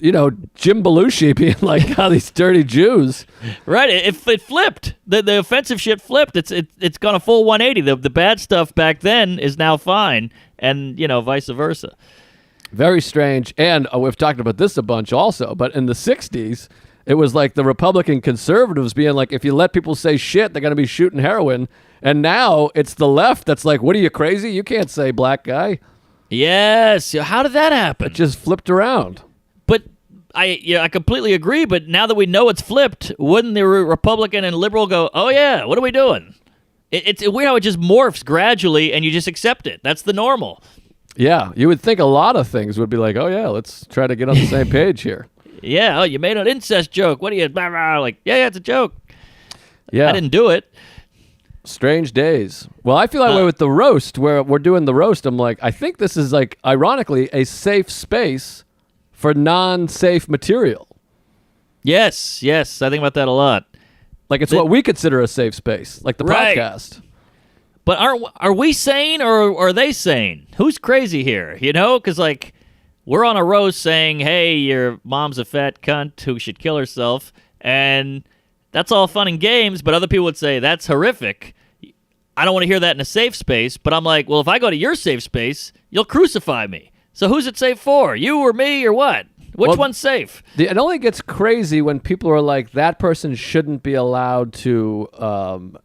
Jim Belushi being like, oh, these dirty Jews. Right. It flipped. The offensive shit flipped. It's gone a full 180. The bad stuff back then is now fine, and vice versa. Very strange. And we've talked about this a bunch also, but in the 60s, it was like the Republican conservatives being like, if you let people say shit, they're going to be shooting heroin. And now it's the left that's like, what are you, crazy? You can't say black guy. Yes. How did that happen? It just flipped around. But I completely agree. But now that we know it's flipped, wouldn't the Republican and liberal go, oh, yeah, what are we doing? It's weird how it just morphs gradually and you just accept it. That's the normal. Yeah. You would think a lot of things would be like, oh, yeah, let's try to get on the same page here. Yeah, you made an incest joke. What are you, blah, blah, like, yeah, it's a joke. Yeah. I didn't do it. Strange days. Well, I feel that way with the roast, where we're doing the roast. I'm like, I think this is like, ironically, a safe space for non-safe material. Yes, I think about that a lot. Like it's what we consider a safe space, like the Right. podcast. But are we sane or are they sane? Who's crazy here? Because like we're on a roast saying, hey, your mom's a fat cunt who should kill herself. And that's all fun and games. But other people would say, that's horrific. I don't want to hear that in a safe space. But I'm like, well, if I go to your safe space, you'll crucify me. So who's it safe for? You or me or what? Which one's safe? It only gets crazy when people are like, that person shouldn't be allowed to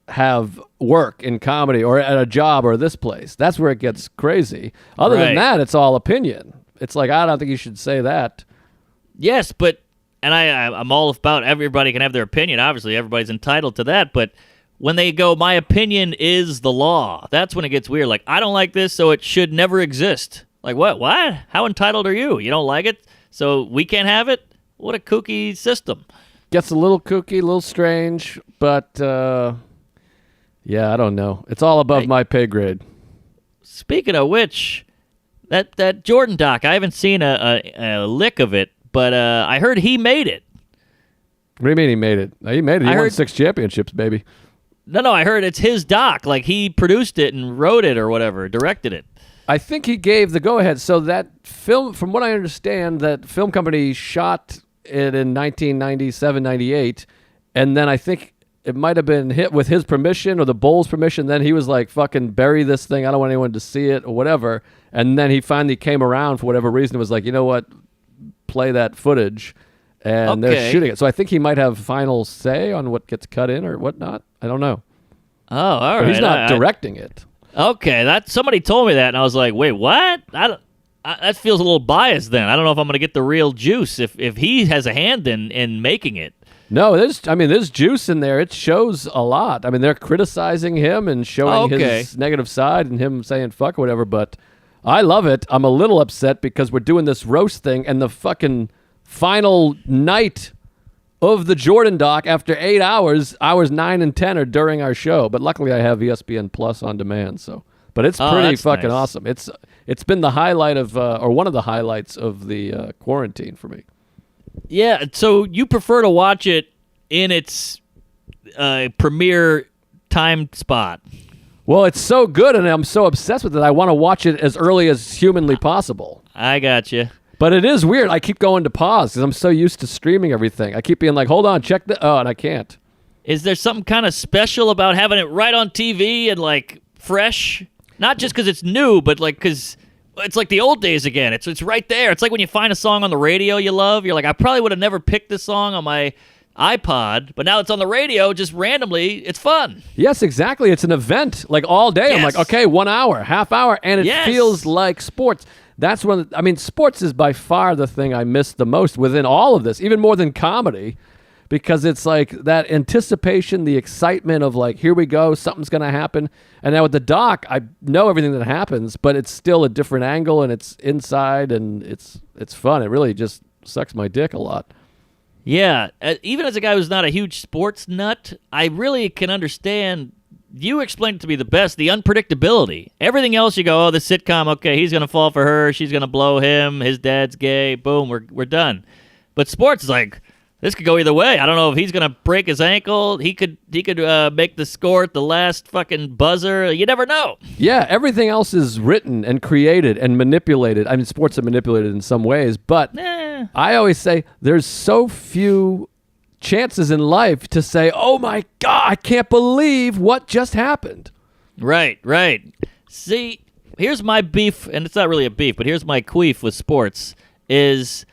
have work in comedy or at a job or this place. That's where it gets crazy. Other than Right. that, it's all opinion. It's like, I don't think you should say that. Yes, but and I'm all about everybody can have their opinion. Obviously, everybody's entitled to that. But when they go, my opinion is the law, that's when it gets weird. Like, I don't like this, so it should never exist. Like, what? What? How entitled are you? You don't like it, so we can't have it? What a kooky system. Gets a little kooky, a little strange, but yeah, I don't know. It's all above my pay grade. Speaking of which, that Jordan doc, I haven't seen a lick of it, but I heard he made it. What do you mean he made it? He made it. He I won heard- 6 championships, baby. No, I heard it's his doc. Like, he produced it and wrote it or whatever, directed it. I think he gave the go-ahead. So that film, from what I understand, that film company shot it in 1997, 98, and then I think it might have been hit with his permission or the Bulls' permission. Then he was like, fucking bury this thing. I don't want anyone to see it or whatever. And then he finally came around for whatever reason. It was like, you know what? Play that footage. And they're Okay. shooting it. So I think he might have final say on what gets cut in or whatnot. I don't know. Oh, all But right. he's not directing it. Okay, somebody told me that, and I was like, wait, what? That feels a little biased then. I don't know if I'm going to get the real juice if he has a hand in making it. No, there's juice in there. It shows a lot. I mean, they're criticizing him and showing his negative side and him saying fuck or whatever, but I love it. I'm a little upset because we're doing this roast thing and the fucking final night of the Jordan doc after 8 hours 9 and 10 are during our show. But luckily I have ESPN Plus on demand, so. But it's pretty that's fucking nice. awesome. It's been the highlight of, or one of the highlights of the quarantine for me. Yeah, so you prefer to watch it in its premiere time spot. Well, it's so good, and I'm so obsessed with it. I want to watch it as early as humanly possible. I got you. But it is weird. I keep going to pause because I'm so used to streaming everything. I keep being like, hold on, check the... Oh, and I can't. Is there something kind of special about having it right on TV and, like, fresh? Not just because it's new, but, like, because it's like the old days again. It's right there. It's like when you find a song on the radio you love. You're like, I probably would have never picked this song on my iPod, but now it's on the radio just randomly. It's fun. Yes, exactly. It's an event, like all day. I'm Yes. like, okay, 1 hour, half hour, and it Yes. feels like sports. That's when, I mean, sports is by far the thing I miss the most within all of this, even more than comedy, because it's like that anticipation, the excitement of like, here we go, something's going to happen. And now with the doc, I know everything that happens, but it's still a different angle and it's inside and it's fun. It really just sucks my dick a lot. Yeah, even as a guy who's not a huge sports nut, I really can understand. You explained it to me the best, the unpredictability. Everything else, you go, oh, the sitcom, okay, he's going to fall for her, she's going to blow him, his dad's gay, boom, we're done. But sports is like, this could go either way. I don't know if he's going to break his ankle. He could make the score at the last fucking buzzer. You never know. Yeah, everything else is written and created and manipulated. I mean, sports are manipulated in some ways, but I always say there's so few chances in life to say, oh my God, I can't believe what just happened. Right. See, here's my beef, and it's not really a beef, but here's my queef with sports, is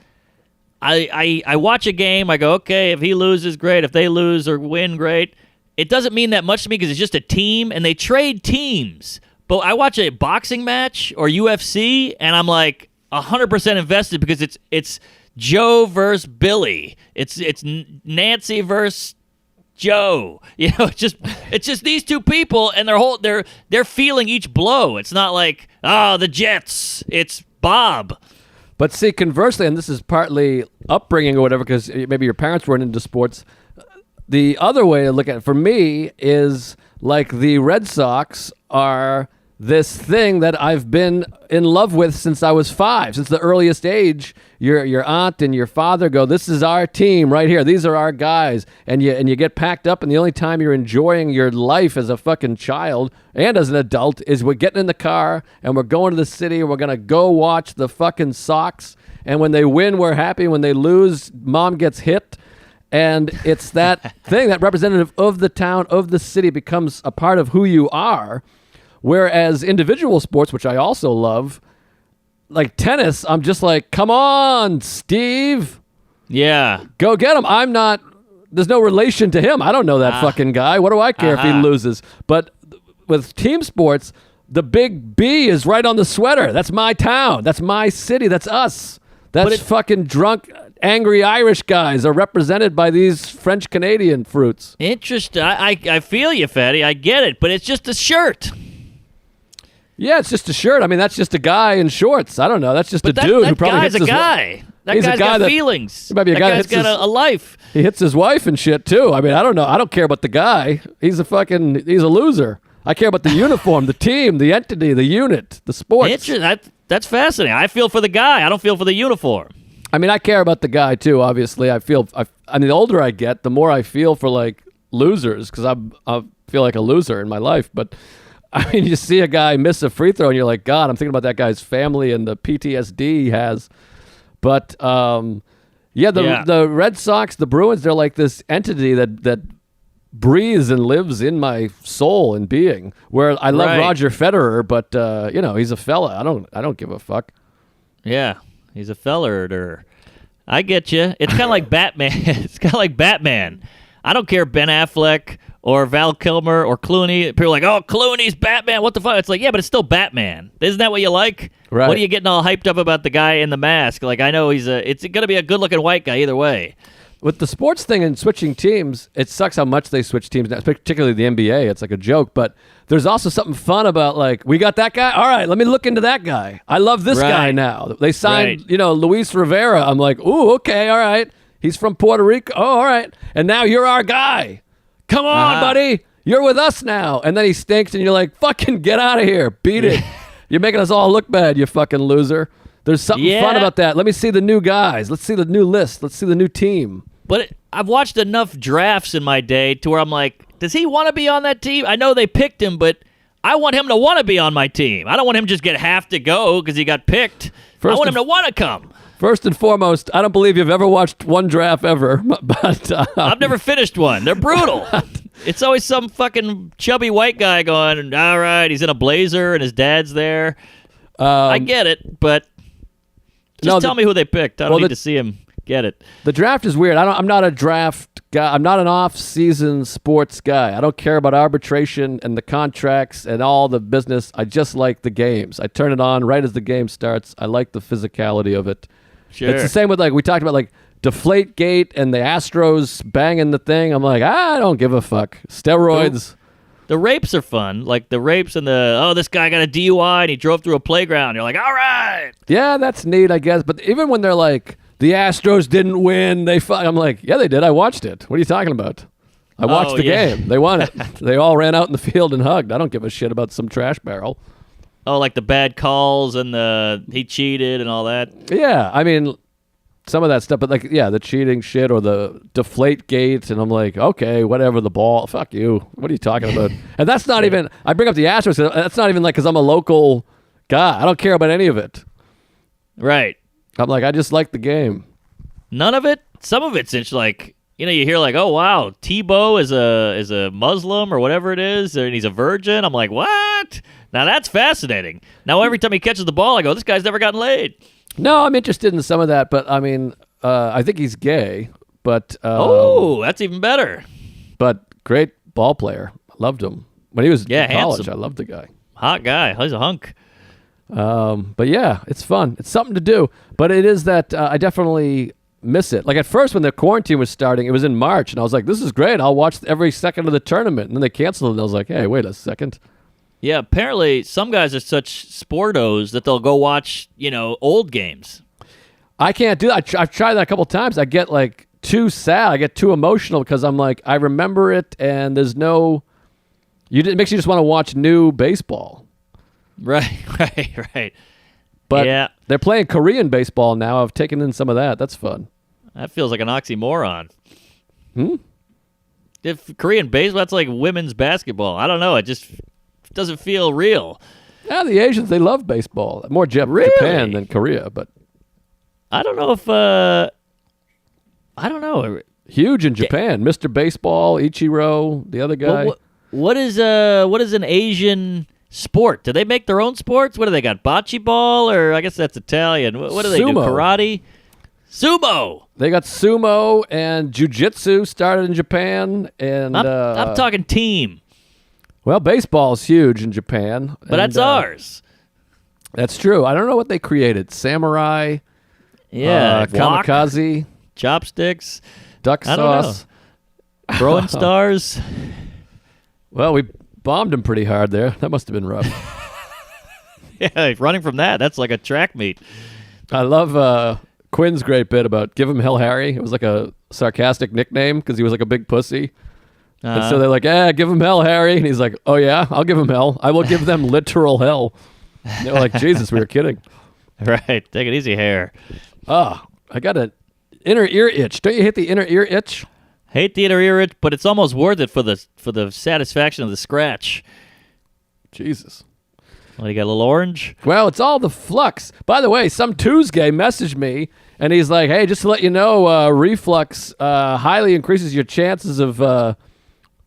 I watch a game, I go, okay, if he loses, great. If they lose or win, great. It doesn't mean that much to me because it's just a team, and they trade teams. But I watch a boxing match or UFC, and I'm like 100% invested because it's Joe versus Billy. It's Nancy versus Joe. You know, it's just these two people, and they're feeling each blow. It's not like, oh, the Jets. It's Bob. But see, conversely, and this is partly upbringing or whatever, because maybe your parents weren't into sports. The other way to look at it for me is like the Red Sox are this thing that I've been in love with since I was 5, since the earliest age. Your aunt and your father go, this is our team right here. These are our guys. And you get packed up, and the only time you're enjoying your life as a fucking child and as an adult is we're getting in the car and we're going to the city and we're going to go watch the fucking Sox. And when they win, we're happy. When they lose, mom gets hit. And it's that thing, that representative of the town, of the city becomes a part of who you are. Whereas individual sports, which I also love, like tennis, I'm just like, come on, Steve. Yeah. Go get him. There's no relation to him. I don't know that fucking guy. What do I care if he loses? But with team sports, the big B is right on the sweater. That's my town. That's my city. That's us. That's fucking drunk, angry Irish guys are represented by these French-Canadian fruits. Interesting. I feel you, Fatty. I get it. But it's just a shirt. Yeah, it's just a shirt. I mean, that's just a guy in shorts. I don't know. That's just a dude who probably hits his wife. That guy's got feelings. He might be a guy that's got a life. He hits his wife and shit, too. I mean, I don't know. I don't care about the guy. He's a loser. I care about the uniform, the team, the entity, the unit, the sports. That's fascinating. I feel for the guy. I don't feel for the uniform. I mean, I care about the guy, too, obviously. I mean, the older I get, the more I feel for, like, losers, because I feel like a loser in my life, but... I mean, you see a guy miss a free throw, and you're like, God, I'm thinking about that guy's family and the PTSD he has. But, the Red Sox, the Bruins, they're like this entity that breathes and lives in my soul and being. Where I love Roger Federer, but, he's a fella. I don't give a fuck. Yeah, he's a feller. I get you. It's kind of like Batman. I don't care Ben Affleck or Val Kilmer or Clooney. People are like, oh, Clooney's Batman. What the fuck? It's like, yeah, but it's still Batman. Isn't that what you like? Right. What are you getting all hyped up about the guy in the mask? Like, I know it's going to be a good-looking white guy either way. With the sports thing and switching teams, it sucks how much they switch teams now, particularly the NBA. It's like a joke, but there's also something fun about, like, we got that guy? All right, let me look into that guy. I love this guy now. They signed, Luis Rivera. I'm like, ooh, okay, all right. He's from Puerto Rico. Oh, all right. And now you're our guy. Come on, buddy. You're with us now. And then he stinks, and you're like, fucking get out of here. Beat it. You're making us all look bad, you fucking loser. There's something fun about that. Let me see the new guys. Let's see the new list. Let's see the new team. But I've watched enough drafts in my day to where I'm like, does he want to be on that team? I know they picked him, but I want him to want to be on my team. I don't want him to just have to go because he got picked. I want him to want to come. First and foremost, I don't believe you've ever watched one draft ever, but... I've never finished one. They're brutal. It's always some fucking chubby white guy going, all right, he's in a blazer and his dad's there. I get it, but tell me who they picked. I don't need to see him get it. The draft is weird. I'm not a draft guy. I'm not an off-season sports guy. I don't care about arbitration and the contracts and all the business. I just like the games. I turn it on right as the game starts. I like the physicality of it. Sure. It's the same with, like, we talked about, like, Deflategate and the Astros banging the thing. I'm like, I don't give a fuck. Steroids. The rapes are fun. Like the rapes and this guy got a DUI and he drove through a playground. You're like, all right. Yeah, that's neat, I guess. But even when they're like the Astros didn't win. I'm like, yeah, they did. I watched it. What are you talking about? I watched the game. They won it. They all ran out in the field and hugged. I don't give a shit about some trash barrel. Oh, like the bad calls and he cheated and all that? Yeah, I mean, some of that stuff, but like, yeah, the cheating shit or the deflate gate, and I'm like, okay, whatever, the ball, fuck you. What are you talking about? And that's not even, I bring up the Astros, that's not even like because I'm a local guy. I don't care about any of it. Right. I'm like, I just like the game. None of it? Some of it's like, you hear like, oh, wow, Tebow is a Muslim or whatever it is, and he's a virgin. I'm like, what? Now that's fascinating. Now every time he catches the ball, I go, this guy's never gotten laid. No, I'm interested in some of that, but I mean, I think he's gay, but... oh, that's even better. But great ball player. I loved him. When he was in college, handsome. I loved the guy. Hot guy. He's a hunk. But yeah, it's fun. It's something to do. But it is that I definitely miss it. Like at first when the quarantine was starting, it was in March, and I was like, this is great. I'll watch every second of the tournament. And then they canceled it, and I was like, hey, wait a second. Yeah, apparently some guys are such sportos that they'll go watch, old games. I can't do that. I've tried that a couple times. I get like too sad. I get too emotional because I'm like, I remember it, and there's no... It makes you just want to watch new baseball. Right. But yeah. They're playing Korean baseball now. I've taken in some of that. That's fun. That feels like an oxymoron. If Korean baseball, that's like women's basketball. I don't know. It just doesn't feel real. Yeah, the Asians, they love baseball. More Japan than Korea, but... I don't know if... I don't know. Huge in Japan. Mr. Baseball, Ichiro, the other guy. Well, what is an Asian sport? Do they make their own sports? What do they got? Bocce ball? Or I guess that's Italian. What do they do? Karate? Sumo. They got sumo and jiu-jitsu started in Japan. And I'm talking team. Well, baseball is huge in Japan. But that's ours. That's true. I don't know what they created. Samurai. Yeah. Kamikaze. Chopsticks. Duck sauce. Throwing stars. Well, we bombed him pretty hard there. That must have been rough. Yeah, running from that's like a track meet. I love Quinn's great bit about give him Hell Harry. It was like a sarcastic nickname because he was like a big pussy. And so they're like, give him hell, Harry. And he's like, oh, yeah, I'll give him hell. I will give them literal hell. And they were like, Jesus, we were kidding. Right. Take it easy, hair. I got an inner ear itch. Don't you hate the inner ear itch? Hate the inner ear itch, but it's almost worth it for the satisfaction of the scratch. Jesus. Well, you got a little orange? Well, it's all the flux. By the way, some Tuesday messaged me, and he's like, hey, just to let you know, reflux highly increases your chances of...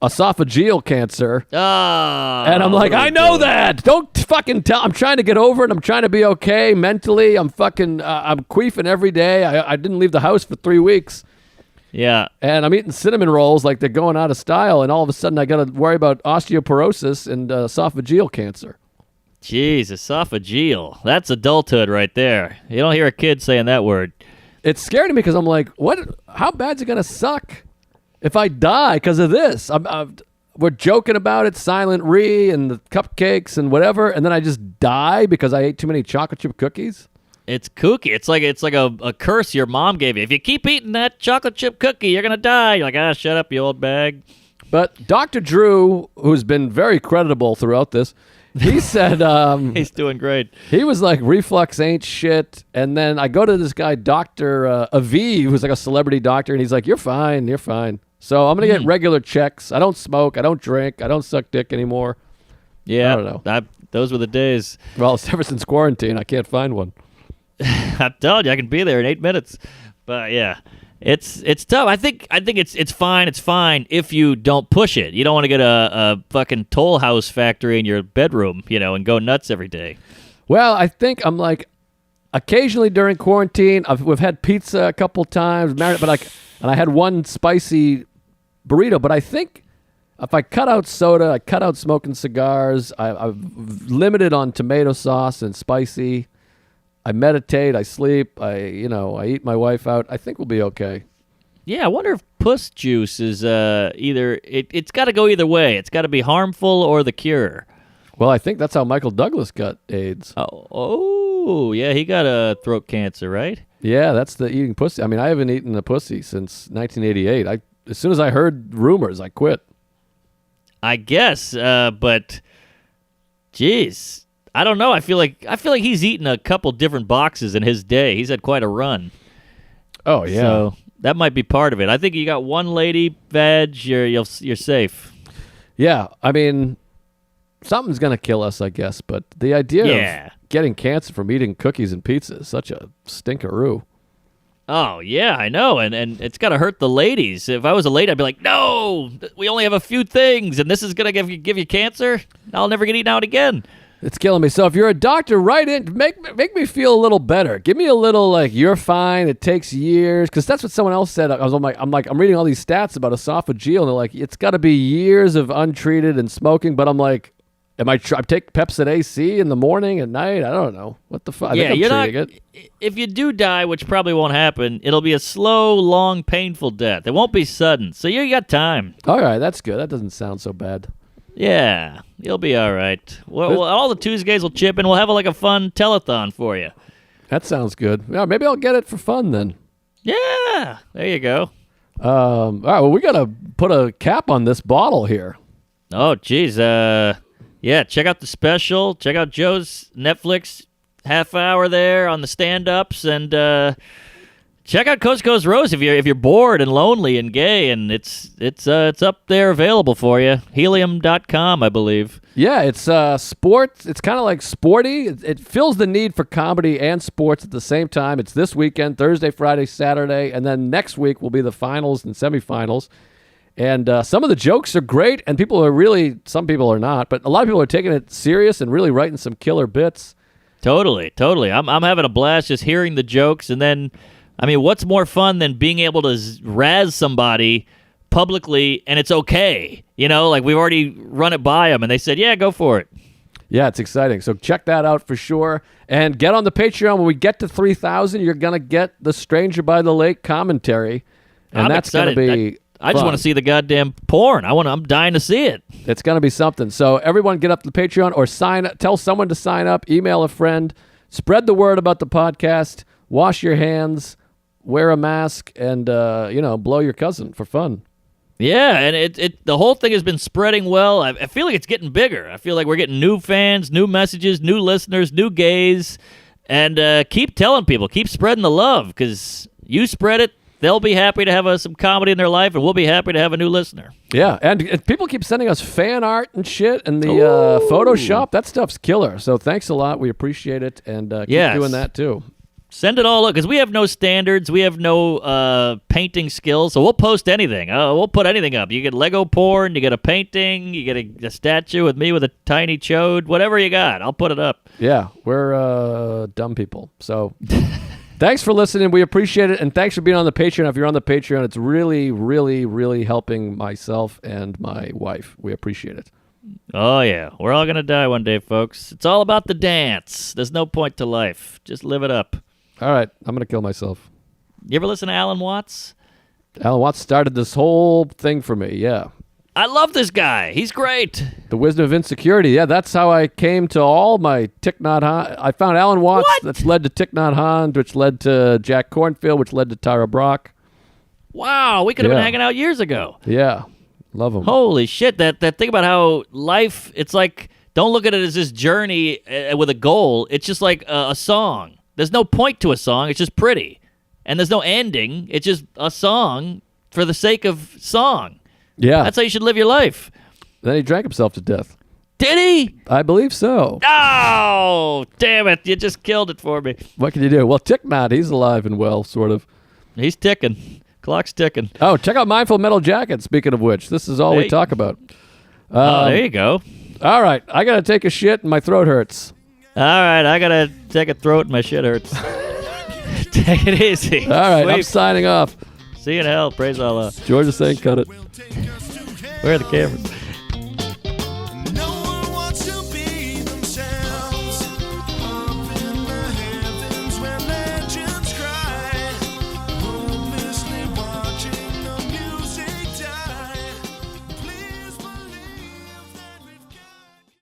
esophageal cancer. And I'm like, I know that. Don't fucking tell. I'm trying to get over it. I'm trying to be okay mentally. I'm fucking, I'm queefing every day. I didn't leave the house for 3 weeks. Yeah. And I'm eating cinnamon rolls like they're going out of style. And all of a sudden I got to worry about osteoporosis and esophageal cancer. Jeez, esophageal. That's adulthood right there. You don't hear a kid saying that word. It's scary to me because I'm like, how bad's it going to suck? If I die because of this, we're joking about it, Silent Ree and the cupcakes and whatever, and then I just die because I ate too many chocolate chip cookies. It's kooky. It's like a curse your mom gave you. If you keep eating that chocolate chip cookie, you're gonna die. You're like, shut up, you old bag. But Dr. Drew, who's been very creditable throughout this, he said he's doing great. He was like, reflux ain't shit. And then I go to this guy, Dr. Aviv, who's like a celebrity doctor, and he's like, you're fine. So I'm going to get regular checks. I don't smoke. I don't drink. I don't suck dick anymore. Yeah. I don't know. Those were the days. Well, it's ever since quarantine. I can't find one. I'm telling you, I can be there in 8 minutes. But yeah, it's tough. I think it's fine. It's fine if you don't push it. You don't want to get a fucking Toll House factory in your bedroom, and go nuts every day. Well, I think I'm like, occasionally during quarantine, we've had pizza a couple times, and I had one spicy burrito, but I think if I cut out soda, I cut out smoking cigars, I've limited on tomato sauce and spicy. I meditate, I sleep, I eat my wife out. I think we'll be okay. Yeah, I wonder if puss juice is either... It's got to go either way. It's got to be harmful or the cure. Well, I think that's how Michael Douglas got AIDS. Oh, yeah, he got a throat cancer, right? Yeah, that's the eating pussy. I mean, I haven't eaten a pussy since 1988. As soon as I heard rumors, I quit. I guess, but geez, I don't know. I feel like he's eaten a couple different boxes in his day. He's had quite a run. Oh yeah. So that might be part of it. I think you got one lady veg, you're safe. Yeah, I mean, something's gonna kill us, I guess. But the idea of getting cancer from eating cookies and pizza is such a stinkeroo. Oh yeah, I know, and it's gotta hurt the ladies. If I was a lady, I'd be like, no, we only have a few things, and this is gonna give you cancer. I'll never get eaten out again. It's killing me. So if you're a doctor, write in. Make me feel a little better. Give me a little like you're fine. It takes years, because that's what someone else said. I'm reading all these stats about esophageal, and they're like, it's got to be years of untreated and smoking. But I'm like, I take Pepsid AC in the morning and night? I don't know what the fuck. Yeah, you're not. If you do die, which probably won't happen, it'll be a slow, long, painful death. It won't be sudden. So you got time. All right, that's good. That doesn't sound so bad. Yeah, you'll be all right. Well, all the Tuesdays will chip in. We'll have a fun telethon for you. That sounds good. Yeah, maybe I'll get it for fun then. Yeah, there you go. All right, well, we got to put a cap on this bottle here. Oh, geez. Yeah, check out the special. Check out Joe's Netflix half hour there on the stand-ups, and check out Coast to Coast Rose if you're bored and lonely and gay, and it's up there available for you. Helium.com, I believe. Yeah, it's sports. It's kind of like sporty. It fills the need for comedy and sports at the same time. It's this weekend, Thursday, Friday, Saturday, and then next week will be the finals and semifinals. And some of the jokes are great, and some people are not, but a lot of people are taking it serious and really writing some killer bits. Totally. I'm having a blast just hearing the jokes, and then, I mean, what's more fun than being able to razz somebody publicly and it's okay? You know, like we've already run it by them, and they said, yeah, go for it. Yeah, it's exciting. So check that out for sure. And get on the Patreon. When we get to 3,000, you're going to get the Stranger by the Lake commentary. And that's going to be I just want to see the goddamn porn. I'm dying to see it. It's going to be something. So everyone get up to the Patreon or tell someone to sign up, email a friend, spread the word about the podcast, wash your hands, wear a mask, and blow your cousin for fun. Yeah, and the whole thing has been spreading well. I feel like it's getting bigger. I feel like we're getting new fans, new messages, new listeners, new gays. And keep telling people, keep spreading the love, because you spread it, they'll be happy to have some comedy in their life, and we'll be happy to have a new listener. Yeah, and people keep sending us fan art and shit, and the Photoshop. That stuff's killer. So thanks a lot. We appreciate it, and keep doing that too. Send it all up, because we have no standards. We have no painting skills, so we'll post anything. We'll put anything up. You get Lego porn, you get a painting, you get a statue with me with a tiny chode, whatever you got, I'll put it up. Yeah, we're dumb people. So thanks for listening. We appreciate it, and thanks for being on the Patreon. If you're on the Patreon, it's really, really, really helping myself and my wife. We appreciate it. Oh, yeah. We're all going to die one day, folks. It's all about the dance. There's no point to life. Just live it up. All right, I'm going to kill myself. You ever listen to Alan Watts? Alan Watts started this whole thing for me, yeah. I love this guy. He's great. The Wisdom of Insecurity. Yeah, that's how I came to all my Thich Nhat Hanh. I found Alan Watts. What? That's led to Thich Nhat Hanh, which led to Jack Cornfield, which led to Tara Brach. Wow, we could have been hanging out years ago. Yeah, love him. Holy shit, that thing about how life, it's like, don't look at it as this journey with a goal. It's just like a song. There's no point to a song. It's just pretty. And there's no ending. It's just a song for the sake of song. Yeah. That's how you should live your life. Then he drank himself to death. Did he? I believe so. Oh, damn it. You just killed it for me. What can you do? Well, Thich Nhat, he's alive and well, sort of. He's ticking. Clock's ticking. Oh, check out Mindful Metal Jacket, speaking of which. This is all we talk about. There you go. All right. I got to take a shit and my throat hurts. All right. I got to take a throat and my shit hurts. Take it easy. All right. Sweep. I'm signing off. See you in hell. Praise Allah. George is saying cut it. Where are the cameras?